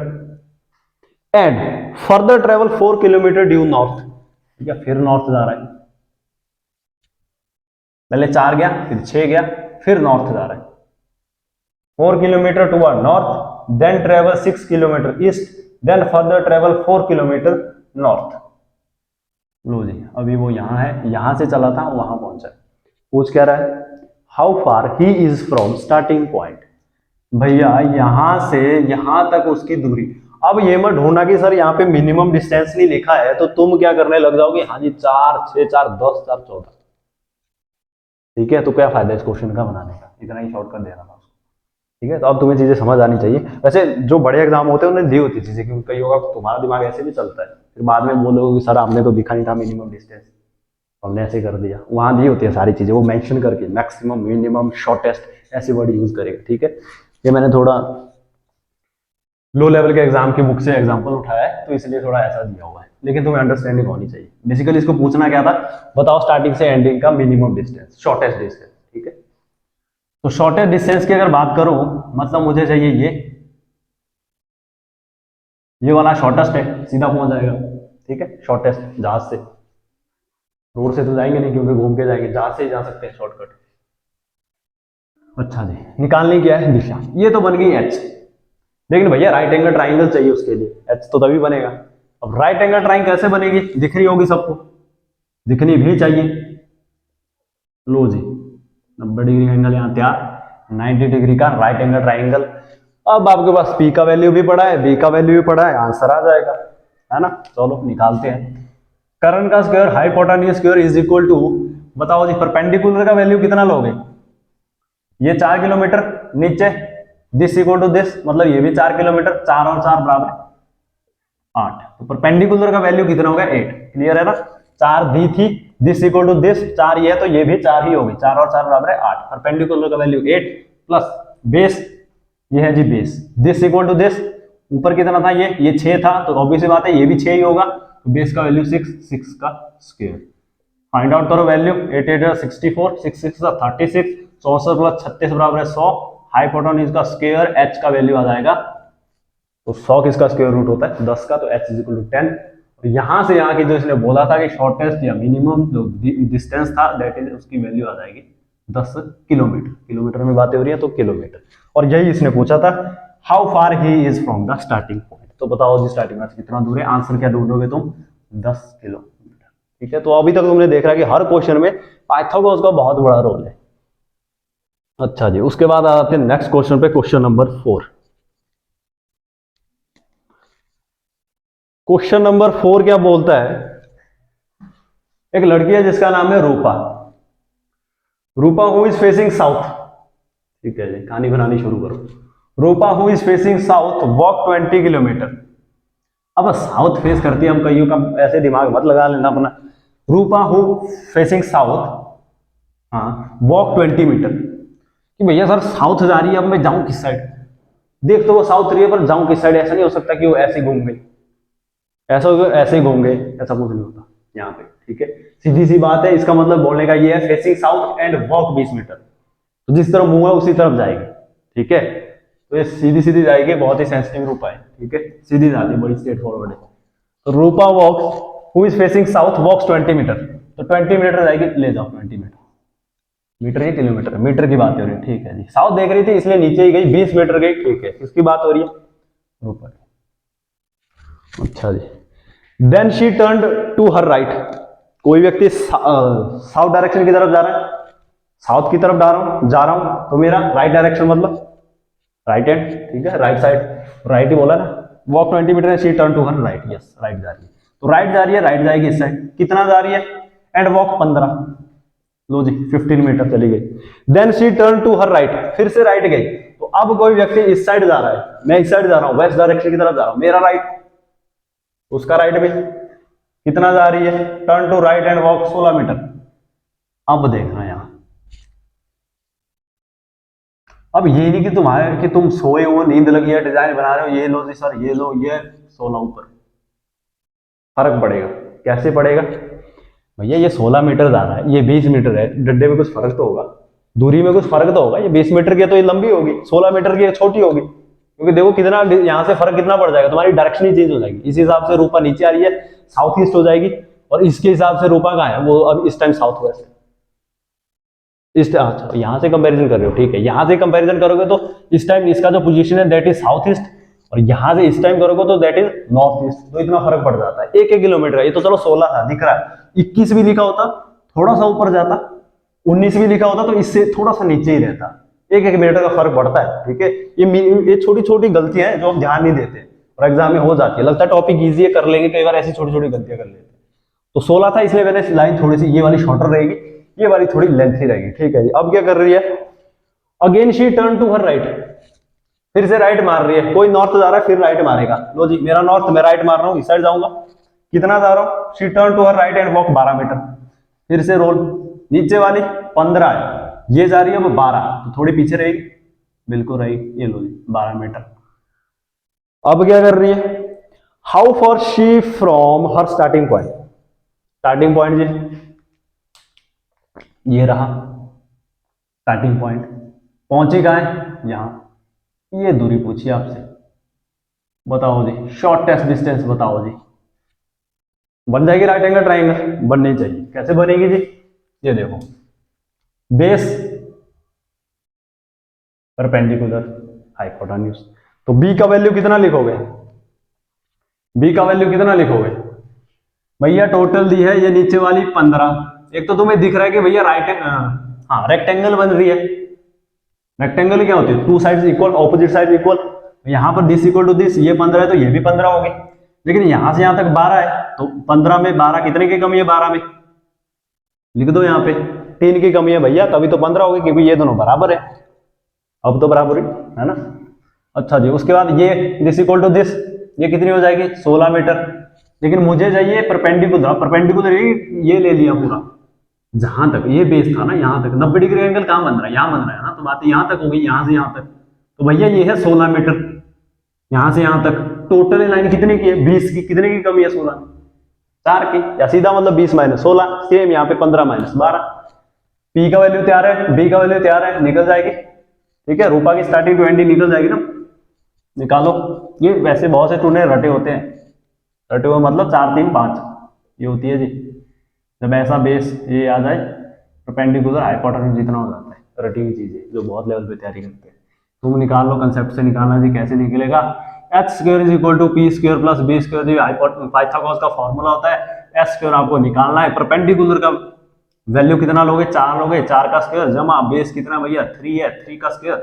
And further travel 4 kilometre due north, ठीक है, फिर नॉर्थ जा रहा है, पहले 4 गया फिर 6 गया फिर नॉर्थ जा रहा है, 4 kilometre toward north, then travel 6 kilometre east, then further travel 4 kilometre north. लो जी, अभी वो यहां है, यहां से चला था वहां पहुंचा, पूछ क्या रहा है, how far he is from starting point, भैया यहां से यहां तक उसकी दूरी। अब ये मत ढूंढना कि सर यहाँ पे मिनिमम डिस्टेंस नहीं लिखा है, तो तुम क्या करने लग जाओगे, हाँ जी 4 6 4 10 4 14, ठीक है, तो क्या फायदा इस क्वेश्चन का बनाने का, इतना ही शॉर्टकट देना था उसको। ठीक है, तो अब तुम्हें चीजें समझ आनी चाहिए। वैसे जो बड़े एग्जाम होते हैं उन्हें दी होती चीजें, क्योंकि कई होगा तुम्हारा दिमाग ऐसे भी चलता है, फिर बाद में बोलोगे कि सर आपने तो दिखा नहीं था मिनिमम डिस्टेंस, हमने ऐसे कर दिया, वहां दी होती है सारी चीजें, वो मेंशन करके मैक्सिमम मिनिमम शॉर्टेस्ट ऐसे वर्ड यूज करेगा। ठीक है, ये मैंने थोड़ा लो लेवल के एग्जाम की बुक से एग्जांपल उठाया है, तो इसलिए थोड़ा ऐसा दिया हुआ है, लेकिन तुम्हें अंडरस्टैंडिंग होनी चाहिए। बेसिकली इसको पूछना क्या था, बताओ स्टार्टिंग से एंडिंग का मिनिमम डिस्टेंस, शॉर्टेस्ट डिस्टेंस। ठीक है, तो शॉर्टेस्ट डिस्टेंस की अगर बात करूं, मतलब मुझे चाहिए ये वाला शॉर्टेस्ट है, सीधा पहुंच जाएगा। ठीक है, शॉर्टेस्ट जहाज से, रोड से तो जाएंगे नहीं क्योंकि घूम के जाएंगे, जहाज से ही जा सकते हैं शॉर्टकट। अच्छा जी, निकालनी क्या है दिशा, ये तो बन गई एच, लेकिन भैया राइट एंगल ट्राइंगल चाहिए उसके लिए, एच तो तभी बनेगा। अब राइट एंगल ट्राइंगल कैसे बनेगी, दिख रही होगी सबको, दिखनी भी चाहिए। लो जी, 90 डिग्री का एंगल यहाँ तैयार, 90 डिग्री का राइट एंगल ट्राइंगल। अब आपके पास पी का वैल्यू भी पड़ा है, बी का वैल्यू भी पड़ा है, आंसर आ जाएगा, है ना। चलो निकालते हैं। कर्ण का square hypotenuse square is equal to, बताओ जी परपेंडिकुलर का वैल्यू कितना लोगे, ये 4 किलोमीटर नीचे, दिस इक्वल टू दिस, मतलब ये भी 4 किलोमीटर, 4 और 4 बराबर 8, तो परपेंडिकुलर का वैल्यू कितना होगा 8। क्लियर है ना, 4 दी थी, दिस इक्वल टू दिस 4 ये है, तो ये भी 4 ही होगी, 4 और 4 बराबर है 8। परपेंडिकुलर का वैल्यू 8 प्लस बेस, ये है जी base, this equal to this, ऊपर कितना था ये 6 था, तो ऑब्वियस बात है ये भी 6 ही होगा, तो बेस का वैल्यू 6, 6 का स्क्वायर। फाइंड आउट करो वैल्यू, 8 8 64, 6 6 36, 64 प्लस 36 बराबर है 100। हाइपोटेन्यूज का स्क्वायर एच का वैल्यू आ जाएगा, तो 100 किसका स्क्वायर रूट होता है 10 का, तो h इज इक्वल टू 10। और यहां से यहाँ की जो इसने बोला था कि शॉर्टेस्ट या मिनिमम जो डिस्टेंस था दैट इज, उसकी वैल्यू आ जाएगी 10 किलोमीटर। किलोमीटर में बातें हो रही है तो किलोमीटर, और यही इसने पूछा था how far he is from the starting point. तो बताओ जी स्टार्टिंग पॉइंट कितना दूर है, आंसर क्या ढूंढोगे तुम, 10 किलोमीटर। ठीक है, तो अभी तक तुमने देखा कि हर क्वेश्चन में पाइथागोरस का बहुत बड़ा रोल है। अच्छा जी, उसके बाद आते हैं नेक्स्ट क्वेश्चन पे, क्वेश्चन नंबर 4। क्वेश्चन नंबर 4 क्या बोलता है, एक लड़की है जिसका नाम है Rupa, Rupa who is facing south. ठीक है जी, कहानी बनानी शुरू करो। Rupa who is facing south walk 20 kilometre. अब साउथ फेस करती है, हम कईयों का ऐसे दिमाग मत लगा लेना अपना। रूपा हु फेसिंग साउथ, हाँ वॉक 20 मीटर, कि भैया सर साउथ जा रही है, अब मैं जाऊं किस साइड, देख तो वो साउथ रही है पर जाऊं किस साइड, ऐसा नहीं हो सकता कि वो ऐसे घूम गई, ऐसा हो गया ऐसे ही घूम गए, ऐसा कुछ नहीं होता यहाँ पे। ठीक है, सीधी सी बात है, इसका मतलब बोलने का ये है facing south and walk 20 metre, तो जिस तरफ मुंह है उसी तरफ जाएगी। ठीक है, तो ये सीधी सीधी जाएगी, बहुत ही सेंसिटिव रूपा है। ठीक है, सीधी जाती है, बड़ी स्ट्रेट फॉरवर्ड है। तो Rupa walks who is facing south walks 20 metre, तो 20 मीटर जाएगी, ले जाओ 20 मीटर, मीटर ही किलोमीटर, मीटर की बात हो रही है। ठीक है जी, साउथ देख रही थी इसलिए नीचे ही गई, 20 मीटर गई। ठीक है, किसकी बात हो रही है, रूपा की। अच्छा जी, then she turn to her right, कोई व्यक्ति साउथ डायरेक्शन की तरफ जा रहा है, साउथ की तरफ जा रहा हूं, तो मेरा राइट डायरेक्शन मतलब राइट हैंड। ठीक है, राइट साइड, राइट ही बोला ना। Walk 20 metre, she turn to her right, yes right जा रही है, तो राइट जा रही है, राइट जाएगी इस साइड, कितना जा रही है, एंड वॉक 15, लो जी 15 मीटर चली गई। Then she turn to her right, फिर से राइट गई, तो अब कोई व्यक्ति इस साइड जा रहा है, मैं इस साइड जा रहा हूं, वेस्ट डायरेक्शन की तरफ जा रहा हूं, मेरा राइट, उसका राइट भी कितना जा रही है, turn to right and walk 16 metre. अब देखना यहां, अब ये नहीं कि तुम्हारे कि तुम सोए हो, नींद लगी है, डिजाइन बना रहे हो, ये लो जी सर ये लो, ये 16 ऊपर, फर्क पड़ेगा। कैसे पड़ेगा भैया, ये 16 मीटर जा रहा है, ये 20 मीटर है, डंडे में कुछ फर्क तो होगा, दूरी में कुछ फर्क तो होगा, ये 20 मीटर की है तो ये लंबी होगी, 16 मीटर की छोटी होगी, क्योंकि देखो कितना यहाँ से फर्क कितना पड़ जाएगा, तुम्हारी डायरेक्शन ही चेंज हो जाएगी। इस हिसाब से रूपा नीचे आ रही है, साउथ ईस्ट हो जाएगी, और इसके हिसाब से रूपा कहाँ है, वो अब इस टाइम साउथ वेस्ट, इस अच्छा यहाँ से कंपैरिजन कर रहे हो। ठीक है, यहाँ से कंपैरिजन करोगे तो इस टाइम इसका जो पोजीशन है दैट इज साउथ ईस्ट, और यहाँ से इस टाइम करोगे तो दैट इज नॉर्थ ईस्ट, तो इतना फर्क पड़ जाता है, 1 1 किलोमीटर। ये तो चलो 16 था दिख रहा है, 21 भी लिखा होता थोड़ा सा ऊपर जाता, 19 भी लिखा होता तो इससे थोड़ा सा नीचे ही रहता, 1 1 मीटर का फर्क पड़ता है। ठीक है, ये छोटी छोटी गलतियां हैं जो हम ध्यान नहीं देते और एग्जाम में हो जाती है, लगता है टॉपिक ईजी है कर लेंगे, कई बार ऐसी छोटी छोटी गलतियां कर लेते हैं। तो 16 था इसलिए मैंने लाइन थोड़ी सी ये वाली शॉर्टर रहेगी, ये वाली थोड़ी लेंथी रहेगी। ठीक है जी, अब क्या कर रही है, again she turn to her right, फिर से राइट मार रही है, कोई नॉर्थ जा रहा है फिर राइट मारेगा, लो जी मेरा नॉर्थ, मैं राइट मार रहा हूं, इस साइड जाऊंगा, कितना जा रहा हूं, she turn to her right and walk 12 metre, फिर से रोल, नीचे वाली 15 है, ये जा रही है वो 12, तो थोड़ी पीछे रहेगी, बिल्कुल रहेगी, ये लो जी 12 मीटर। अब क्या कर रही है, how far she from her starting point, starting point जी ये रहा स्टार्टिंग पॉइंट, पहुंची कहाँ है यहां, ये दूरी पूछी आपसे, बताओ जी शॉर्टेस्ट डिस्टेंस बताओ जी, बन जाएगी राइट एंगल ट्राइंगल, बननी चाहिए, कैसे बनेगी जी, ये देखो बेस परपेंडिकुलर हाइपोटेन्यूज, तो बी का वैल्यू कितना लिखोगे, बी का वैल्यू कितना लिखोगे भैया, टोटल दी है ये नीचे वाली 15, एक तो तुम्हें दिख रहा है कि भैया राइट, हाँ रेक्टेंगल बन रही है, रेक्टेंगल क्या होती है, two sides equal, opposite side equal, यहां पर दिस इक्वल टू दिस, ये 15 है तो ये भी 15 होगी, लेकिन यहां से यहां तक 12 है, तो 15 में 12 कितने की कमी है, 12 में लिख दो यहाँ पे 3 की कमी है भैया, तभी तो 15 होगी, क्योंकि ये दोनों बराबर है, अब तो बराबर है ना। अच्छा जी, उसके बाद ये दिस इक्वल टू दिस, ये कितनी हो जाएगी 16 मीटर, लेकिन मुझे चाहिए परपेंडिकुलर, परपेंडिकुलर ये ले लिया पूरा, जहां तक ये बेस था ना यहां तक 90 डिग्री एंगल कहां बन रहा है, यहां बन रहा है ना, तो बात यहां तक हो गई, यहां से यहां तक, तो भैया ये है 16 मीटर, यहां से यहां तक टोटल लाइन कितने की है 20 की, कितने की कमी है 16 में, 4 की, या सीधा मतलब 20 माइनस 16, सेम यहाँ पे 15 माइनस 12, पी का वैल्यू तैयार है, बी का वैल्यू तैयार है, निकल जाएगी, ठीक है, रूपा की स्टार्टिंग 20 निकल जाएगी ना, निकालो, ये वैसे बहुत से टूने रटे होते हैं, रटे हुए मतलब 4 3 5, ये होती है जी, जब ऐसा बेस ये आ जाए परपेंडिकुलर हाइपोटेन्यूज जितना हो जाता है, रटी हुई चीजें जो बहुत लेवल पे तैयारी करते हैं, तुम निकाल लो, कंसेप्ट से निकालना जी, कैसे निकलेगा, H square is equal to P square plus B square, जो पाइथागोरस का फॉर्मूला होता है, एच स्क्वायर आपको निकालना है, परपेंडिकुलर का वैल्यू कितना लोगे, 4 लोगे, 4 का स्क्वायर जमा बेस कितना भैया 3 है, 3 का स्क्वायर,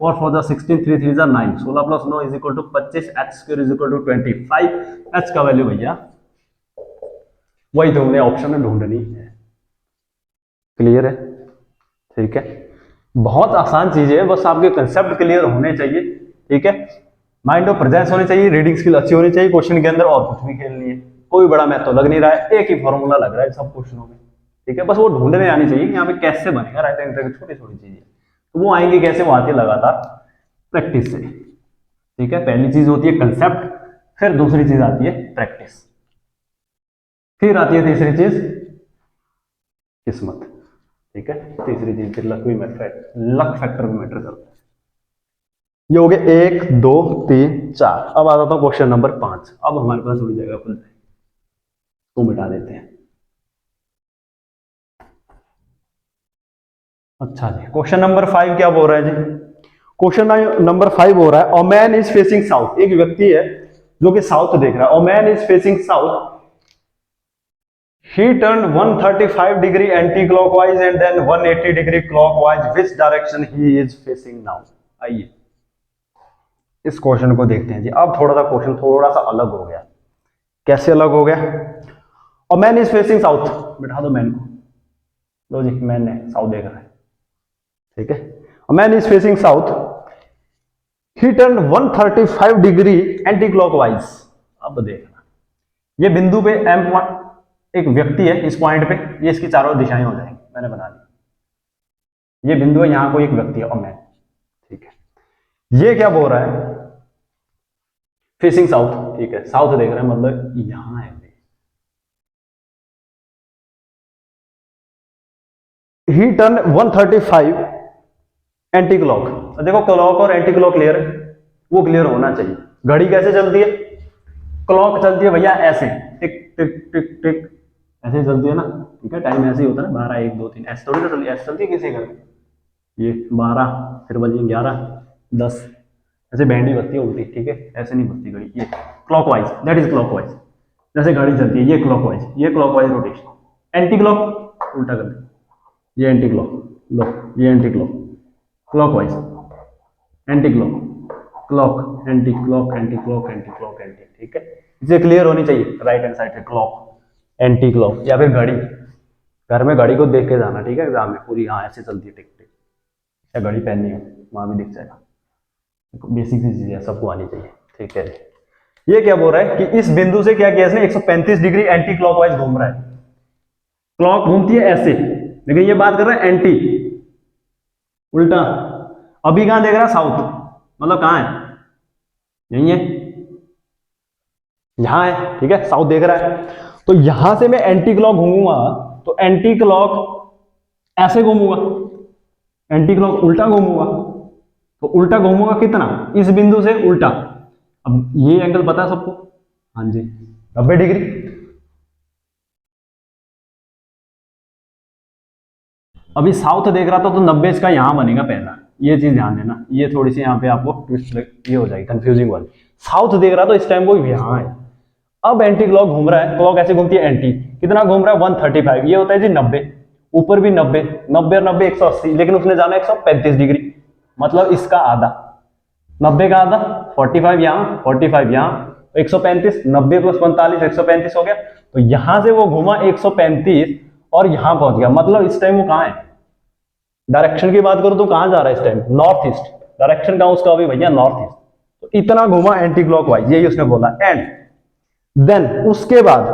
4 4 जा 16, 3 3 जा 9, 16 plus 9 is equal to 25, H square is equal to 25, H का वैल्यू भैया वही तुमने ऑप्शन में ढूंढनी है, क्लियर है, ठीक है, बहुत आसान चीज है, बस आपके कंसेप्ट क्लियर होने चाहिए, ठीक है, माइंड ऑफ प्रेजेंस होनी चाहिए, रीडिंग स्किल अच्छी होनी चाहिए, क्वेश्चन के अंदर और कुछ भी खेलनी है, कोई बड़ा मैथ तो लग नहीं रहा है, एक ही फॉर्मूला लग रहा है सब क्वेश्चनों में, ठीक है, बस वो ढूंढने आनी चाहिए कि यहाँ पे कैसे बनेगा राइट एंगल ट्रायंगल, छोटी छोटी चीजें, तो वो आएंगे कैसे, वो आती है लगातार प्रैक्टिस से, ठीक है, पहली चीज होती है कंसेप्ट, फिर दूसरी चीज आती है प्रैक्टिस, फिर आती है तीसरी चीज किस्मत, ठीक है, तीसरी चीज फिर लक भी मैटर, लक फैक्टर भी मैटर करता है। ये हो गए 1 2 3 4, अब आ जाता हूं क्वेश्चन नंबर 5, अब हमारे पास उड़ जाएगा फुल, तो मिटा देते हैं। अच्छा जी, क्वेश्चन नंबर 5 क्या बोल रहा है जी, क्वेश्चन नंबर 5 हो रहा है, a man is facing south, एक व्यक्ति है जो कि साउथ देख रहा है, a man is facing south, he turned 135 degree anti-clockwise and then 180 degree clockwise, which direction he is facing now, आइए इस क्वेश्चन को देखते हैं जी। अब थोड़ा सा क्वेश्चन थोड़ा सा अलग हो गया, कैसे अलग हो गया, और मैन इज फेसिंग साउथ, बिठा दो मैन को, लो जी मैन है साउथ देख रहा है, ठीक है, man is facing south, he turn 135 degree anti clockwise, अब देखना ये बिंदु पे एम एक व्यक्ति है, इस पॉइंट पे ये इसकी चारों दिशाएं हो जाएंगी, मैंने बना दी, ये बिंदु है, यहां कोई एक व्यक्ति है और मैन, ठीक है, ये क्या बोल रहा है फेसिंग साउथ, ठीक है, साउथ देख रहे हैं मतलब यहां है, ही टर्न 135 एंटी क्लॉक, देखो क्लॉक और एंटी क्लॉक क्लियर है, वो क्लियर होना चाहिए, घड़ी कैसे चलती है, क्लॉक चलती है भैया ऐसे टिक टिक टिक टिक, ऐसे चलती है ना, ठीक है, टाइम ऐसे ही होता है, 12 1 2 3 ऐसे थोड़ी ना चलती, ऐसे चलती है किसी घर में, ये 12 फिर बजे 11 10, ऐसे बैंड ही बजती है उल्टी, ठीक है, ऐसे नहीं बजती घड़ी, ये क्लॉकवाइज, दैट इज क्लॉकवाइज, जैसे घड़ी चलती है ये क्लॉकवाइज, ये क्लॉकवाइज रोटेशन, एंटी क्लॉक उल्टा कर दे, ये एंटी क्लॉक, लो ये anti clock, clockwise anti clock, clock anti clock anti clock anti clock anti, ठीक है, इसे क्लियर होनी चाहिए, राइट हैंड साइड पे क्लॉक एंटी क्लॉक, या फिर घड़ी, घर में घड़ी को देख के जाना, ठीक है, एग्जाम में पूरी, हाँ ऐसे चलती है टिक टिक, या घड़ी पहननी है वहां भी दिख जाएगा, बेसिक सी चीज है सबको आनी चाहिए, ठीक है। ये क्या बोल रहा है कि इस बिंदु से क्या किया इसने 135 डिग्री एंटी क्लॉकवाइज घूम रहा है, क्लॉक घूमती है ऐसे, लेकिन ये बात कर रहा है एंटी, उल्टा, अभी कहां देख रहा है साउथ, मतलब कहां है, यही है, यहां है, ठीक है, साउथ देख रहा है। तो यहां से मैं एंटी क्लॉक घूमूंगा, तो एंटी क्लॉक ऐसे घूमूंगा, एंटी क्लॉक उल्टा घूमूंगा, तो उल्टा घूमूंगा कितना, इस बिंदु से उल्टा। अब ये एंगल पता है सबको, हाँ जी, 90 डिग्री। अभी साउथ देख रहा था तो 90 इसका यहां बनेगा पहला, ये चीज ध्यान देना, ये थोड़ी सी यहाँ पे आपको ट्विस्ट ये हो जाएगी कंफ्यूजिंग वाली। साउथ देख रहा तो इस टाइम वो यहां है। अब एंटी क्लॉक घूम रहा है, क्लॉक ऐसे घूमती है एंटी, कितना घूम रहा है 135, ये होता है जी 90, ऊपर भी 90, 90 और 90 180, लेकिन उसने जाना 135 डिग्री, मतलब इसका आधा, 90 का आधा 45 यहाँ, 45 यहाँ, 135, 90 प्लस 45 135 हो गया। तो यहां से वो घुमा 135 और यहां पहुंच गया, मतलब इस टाइम वो कहां है, डायरेक्शन की बात करो तो कहां जा रहा है इस टाइम, नॉर्थ ईस्ट, डायरेक्शन कहां उसका अभी भैया नॉर्थ ईस्ट। तो इतना घुमा एंटी क्लॉकवाइज, यही उसने बोला। एंड देन उसके बाद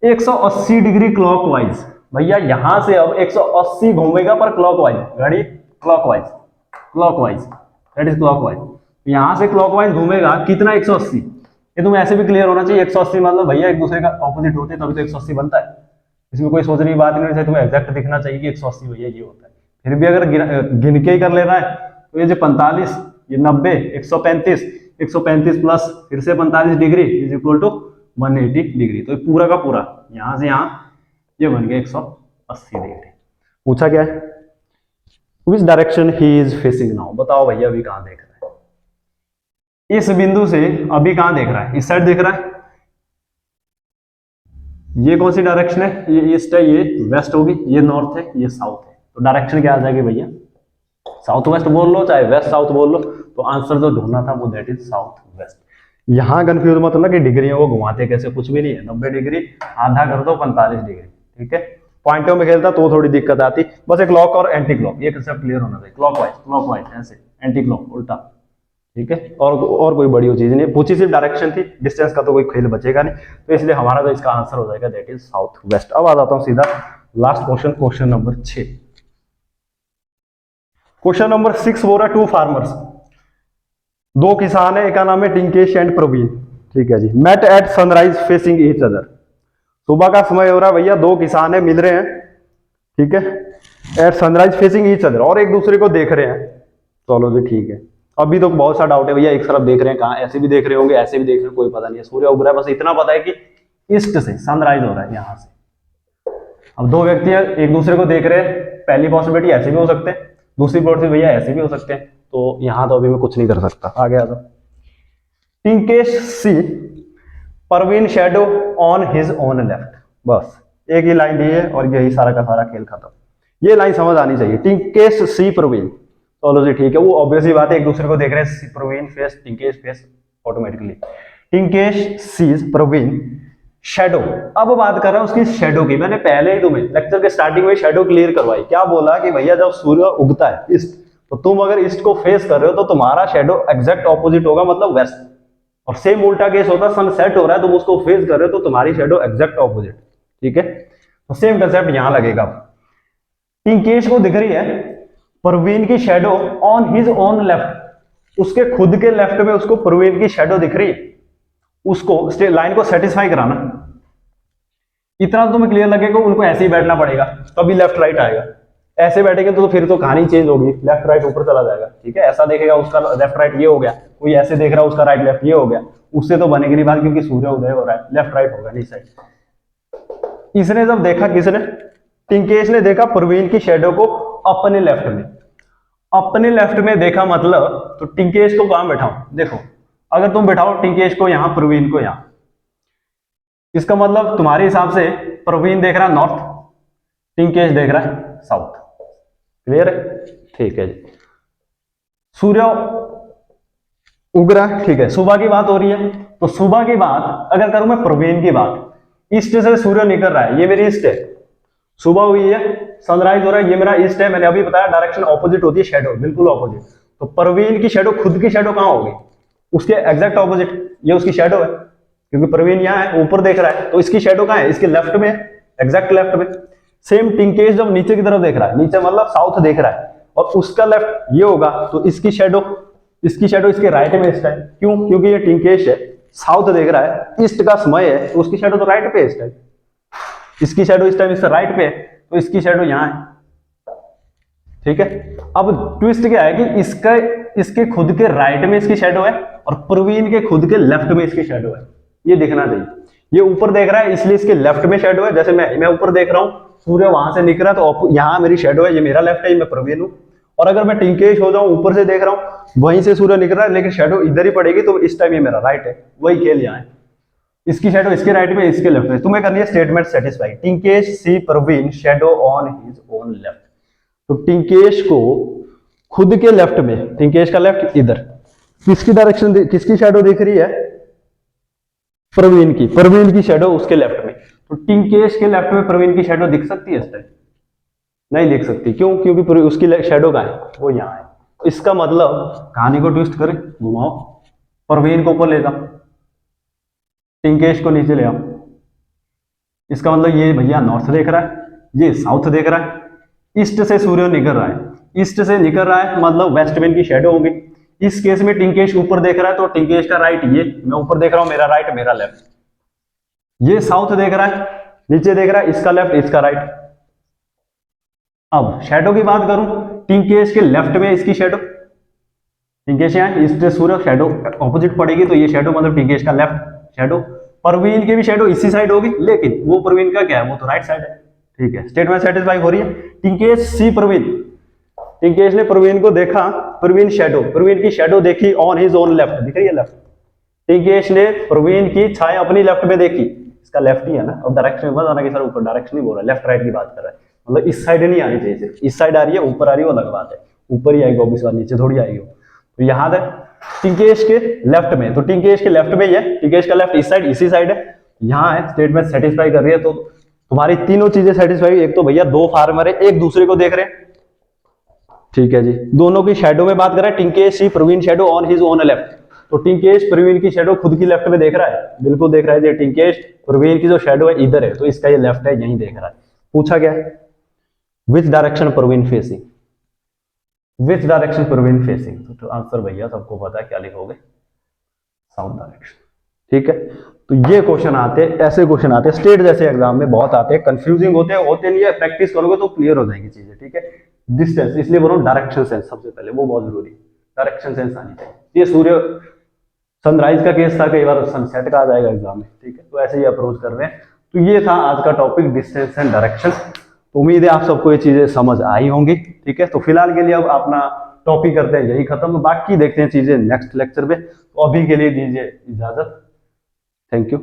180 डिग्री क्लॉकवाइज, भैया यहां से अब 180 घूमेगा पर क्लॉकवाइज, घड़ी clockwise, clockwise that is clockwise, यहां से क्लॉकवाइज घूमेगा कितना 180, ये तुम्हें ऐसे भी क्लियर होना चाहिए, 180 मतलब भैया एक दूसरे का ऑपोजिट होते हैं तभी तो 180 बनता है, इसमें कोई सोचने की बात नहीं है, तुम्हें एग्जैक्ट दिखना चाहिए कि 180 भैया ये होता है। फिर भी अगर गिन के ही कर लेना है तो ये जो 45, ये 90, 135, 135 प्लस फिर से 45 degree is equal to 180 degree, तो पूरा का पूरा यहां से यहां ये बन गया 180 डिग्री। पूछा क्या है, which direction he is facing now, बताओ भैया अभी कहां देख रहा है, इस बिंदु से अभी कहां देख रहा है, इस साइड देख रहा है। ये कौन सी डायरेक्शन है, ये ईस्ट है, ये वेस्ट होगी, ये नॉर्थ है, ये साउथ है, तो डायरेक्शन क्या आ जाएगी भैया, साउथ वेस्ट बोल लो चाहे वेस्ट साउथ बोल लो, तो आंसर जो ढूंढना था वो दैट इज साउथ वेस्ट। यहां कंफ्यूज मत होना कि डिग्री वो घुमाते कैसे, कुछ भी नहीं है, 90 डिग्री आधा कर दो 45 डिग्री, ठीक है। पॉइंटों में खेलता तो थोड़ी दिक्कत आती, बस एक क्लॉक और एंटी क्लॉक ये कंसेप्ट क्लियर होना चाहिए, क्लॉकवाइज ऐसे, एंटी क्लॉक उल्टा, ठीक है। और कोई बड़ी चीज नहीं, पूछी सिर्फ डायरेक्शन थी, डिस्टेंस का तो कोई खेल बचेगा नहीं, तो इसलिए हमारा तो इसका आंसर हो जाएगा दैट इज साउथ वेस्ट। अब आ जाता हूं सीधा last question, question number 6। Question number 6 बोल रहा है, टू फार्मर्स, दो किसान है, एक का नाम है टिंकेश एंड प्रवीण, ठीक है जी, met at sunrise facing each other, सुबह का समय हो रहा है भैया, दो किसान है मिल रहे हैं, ठीक है, at sunrise facing each other, और एक दूसरे को देख रहे हैं। चलो जी ठीक है, अभी तो बहुत सा डाउट है भैया, एक तरफ देख रहे हैं, कहाँ ऐसे भी देख रहे होंगे ऐसे भी देख रहे हैं, कोई पता नहीं है, सूर्य उग रहा है, बस इतना पता है कि ईस्ट से सनराइज हो रहा है यहां से। अब दो व्यक्ति एक दूसरे को देख रहे हैं, पहली पॉसिबिलिटी ऐसे भी हो सकते हैं, दूसरी पॉसिबिलिटी भैया ऐसे भी हो सकते हैं, तो यहां तो अभी मैं कुछ नहीं कर सकता, आगे आ जाओ। Tinkesh see Parveen shadow on his own left, बस एक ही लाइन दी है और यही सारा का सारा खेल खत्म, ये लाइन समझ आनी चाहिए, टिंकेश सी प्रवीण, चलो जी ठीक है, वो ऑब्वियसली बात है, एक दूसरे को देख रहे हैं, Praveen face Tinkesh face automatically, Tinkesh sees Praveen shadow. अब बात कर रहा हूं उसकी शैडो की, मैंने पहले ही तुम्हें लेक्चर के स्टार्टिंग में शैडो क्लियर करवाई, क्या बोला कि भैया जब सूर्य उगता है ईस्ट, तो तुम अगर ईस्ट को फेस कर रहे हो तो तुम्हारा शैडो एग्जैक्ट ऑपोजिट होगा, मतलब वेस्ट, और सेम उल्टा केस होता है, सनसेट हो रहा है तुम उसको फेस कर रहे हो तो तुम्हारी शैडो एग्जैक्ट ऑपोजिट, ठीक है। तो सेम कंसेप्ट यहां लगेगा, टिंकेश को दिख रही है प्रवीण की shadow on his own left, उसके खुद के लेफ्ट में उसको प्रवीण की शैडो दिख रही है, उसको लाइन को सेटिस्फाई कराना, इतना तो तुम्हें क्लियर लगेगा, उनको ऐसे ही बैठना पड़ेगा तभी लेफ्ट राइट आएगा, ऐसे बैठेंगे तो फिर तो कहानी चेंज होगी, लेफ्ट राइट ऊपर चला जाएगा, ठीक है, ऐसा देखेगा उसका लेफ्ट राइट ये हो गया, कोई ऐसे देख रहा है उसका राइट लेफ्ट ये हो गया, उससे तो बनेगी नहीं बात, क्योंकि सूर्य उदय हो रहा है, लेफ्ट राइट होगा नहीं साइड। इसने जब देखा, किसने, टिंकेश ने देखा प्रवीण की शैडो को अपने लेफ्ट में, अपने लेफ्ट में देखा मतलब, तो टिंकेश को कहां बैठाऊं, देखो अगर तुम बैठाओ टिंकेश को यहां, प्रवीण को यहां, इसका मतलब तुम्हारे हिसाब से प्रवीण देख रहा है नॉर्थ, टिंकेश देख रहा है साउथ, क्लियर है, ठीक है जी। सूर्य उग रहा है, ठीक है, सुबह की बात हो रही है, तो सुबह की बात अगर करूं मैं प्रवीण की बात, ईस्ट से सूर्य निकल रहा है, ये मेरी ईस्ट है, सुबह हुई है, सनराइज हो रहा है, ये मेरा ईस्ट है, मैंने अभी बताया डायरेक्शन ऑपोजिट होती है शैडो, बिल्कुल ऑपोजिट, तो प्रवीण की शैडो, खुद की शैडो कहां होगी, उसके एग्जैक्ट ऑपोजिट, ये उसकी शैडो है, क्योंकि प्रवीण यहाँ है ऊपर देख रहा है, तो इसकी शैडो कहां है, इसके लेफ्ट में, एग्जैक्ट लेफ्ट में। सेम टिंकेश जब नीचे की तरफ देख रहा है, नीचे मतलब साउथ देख रहा है, और उसका लेफ्ट ये होगा, तो इसकी शैडो इसके राइट में इस टाइम, क्यों, क्योंकि ये टिंकेश है, साउथ देख रहा है, ईस्ट का समय है, तो उसकी शैडो तो राइट पे है इस टाइम। इसकी शैडो इस टाइम इससे राइट पे है, तो इसकी शैडो यहाँ है। ठीक है, अब ट्विस्ट क्या है कि इसका इसके खुद के राइट में इसकी शैडो है और प्रवीण के खुद के लेफ्ट में इसकी शैडो है। ये दिखना चाहिए। ये ऊपर देख रहा है इसलिए इसके लेफ्ट में शैडो है। जैसे मैं ऊपर देख रहा हूं, सूर्य वहां से निकल रहा है तो यहाँ मेरी शैडो है, ये मेरा लेफ्ट है, ये मैं प्रवीण हूं। और अगर मैं टिंकेश हो जाऊं, ऊपर से देख रहा हूं, वहीं से सूर्य निकल रहा है लेकिन शैडो इधर ही पड़ेगी, तो इस टाइम ये मेरा राइट है। वही खेल यहाँ है, इसकी शैडो इसके राइट में, इसके लेफ्ट में। तुम्हें करनी है statement satisfy. Tinkesh see Praveen shadow on his own left. तो टिंकेश को खुद के लेफ्ट में, टिंकेश का लेफ्ट इधर, किसकी डायरेक्शन, किसकी शैडो दिख रही है? प्रवीण की। प्रवीण की शैडो उसके लेफ्ट में। तो टिंकेश के लेफ्ट में प्रवीण की शैडो दिख सकती है इस टाइम? नहीं दिख सकती। क्यों? क्योंकि उसकी शैडो कहां है? वो यहां है। तो इसका मतलब कहानी को ट्विस्ट करें, घुमाओ, प्रवीण को ऊपर ले जाओ, टिंकेश को नीचे ले आओ। इसका मतलब ये भैया नॉर्थ देख रहा है, ये साउथ देख रहा है, ईस्ट से सूर्य निकल रहा है, ईस्ट से निकल रहा है मतलब वेस्ट में इनकी शैडो होगी। इस केस में टिंकेश ऊपर देख रहा है, तो टिंकेश का राइट ये, मैं ऊपर देख रहा हूं, मेरा राइट, मेरा लेफ्ट। ये साउथ देख रहा है, नीचे देख रहा है, इसका लेफ्ट, इसका राइट। अब शैडो की बात करूं, टिंकेश के लेफ्ट में इसकी शैडो, टिंकेश यहाँ, ईस्ट से सूर्य, शैडो ऑपोजिट पड़ेगी, तो ये शैडो मतलब टिंकेश का लेफ्ट शैडो। प्रवीण की भी शैडो इसी साइड होगी, लेकिन वो प्रवीण का क्या है? वो तो राइट साइड है। ठीक है, स्टेटमेंट सेटिस्फाई हो रही है। टिंकेश सी प्रवीण, टिंकेश ने प्रवीण को देखा, प्रवीण शैडो, प्रवीण की शैडो देखी ऑन हिज ओन लेफ्ट, दिख रही है लेफ्ट। टिंकेश ने प्रवीण की छाया अपनी लेफ्ट में देखी, इसका लेफ्ट ही है ना। अब डायरेक्शन में आना कि सर ऊपर, डायरेक्शन नहीं बोल रहा, लेफ्ट राइट की बात कर रहा है। मतलब इस साइड नहीं आनी चाहिए, सिर्फ इस साइड आ रही है, ऊपर आ रही है, वो अलग बात है। ऊपर ही आएगी ऑब्वियस बात, नीचे थोड़ी आएगी। तो यहाँ है टिंकेश के लेफ्ट में, तो टिंकेश के लेफ्ट में ही है, टिंकेश का लेफ्ट इस साइड, इसी साइड है। यहाँ है, स्टेटमेंट सेटिस्फाई कर रही है। तो तुम्हारी तीनों चीजें सेटिस्फाई। एक तो भैया दो फार्मर है, एक दूसरे को देख रहे हैं। ठीक है जी, दोनों की शैडो में बात कर रहा है। Tinkesh see Praveen shadow on his own left, तो टिंकेश प्रवीण की शैडो खुद की लेफ्ट में देख रहा है, बिल्कुल देख रहा है। टिंकेश प्रवीण की जो शैडो है इधर है, तो इसका ये लेफ्ट है, यहीं देख रहा है। पूछा क्या है? Which direction Praveen facing, which direction Praveen facing. तो आंसर भैया सबको पता है, क्या लिखोगे? South direction. ठीक है, तो ये क्वेश्चन आते हैं, ऐसे क्वेश्चन आते हैं स्टेट जैसे एग्जाम में बहुत आते हैं, कंफ्यूजिंग होते नहीं है, प्रैक्टिस करोगे तो क्लियर हो जाएंगी चीजें। ठीक है, डिस्टेंस, इसलिए बोलो डायरेक्शन सेंस सबसे पहले, वो बहुत जरूरी है, डायरेक्शन सेंस आनी चाहिए। ये सूर्य सनराइज का केस था, कई बार सनसेट का आ जाएगा एग्जाम में। ठीक है, तो ऐसे ही अप्रोच कर रहे हैं। तो ये था आज का टॉपिक, डिस्टेंस एंड डायरेक्शन। तो उम्मीद है आप सबको ये चीजें समझ आई होंगी। ठीक है, तो फिलहाल के लिए अब अपना टॉपिक करते हैं यही खत्म, बाकी देखते हैं चीजें नेक्स्ट लेक्चर में। तो अभी के लिए दीजिए इजाजत। Thank you.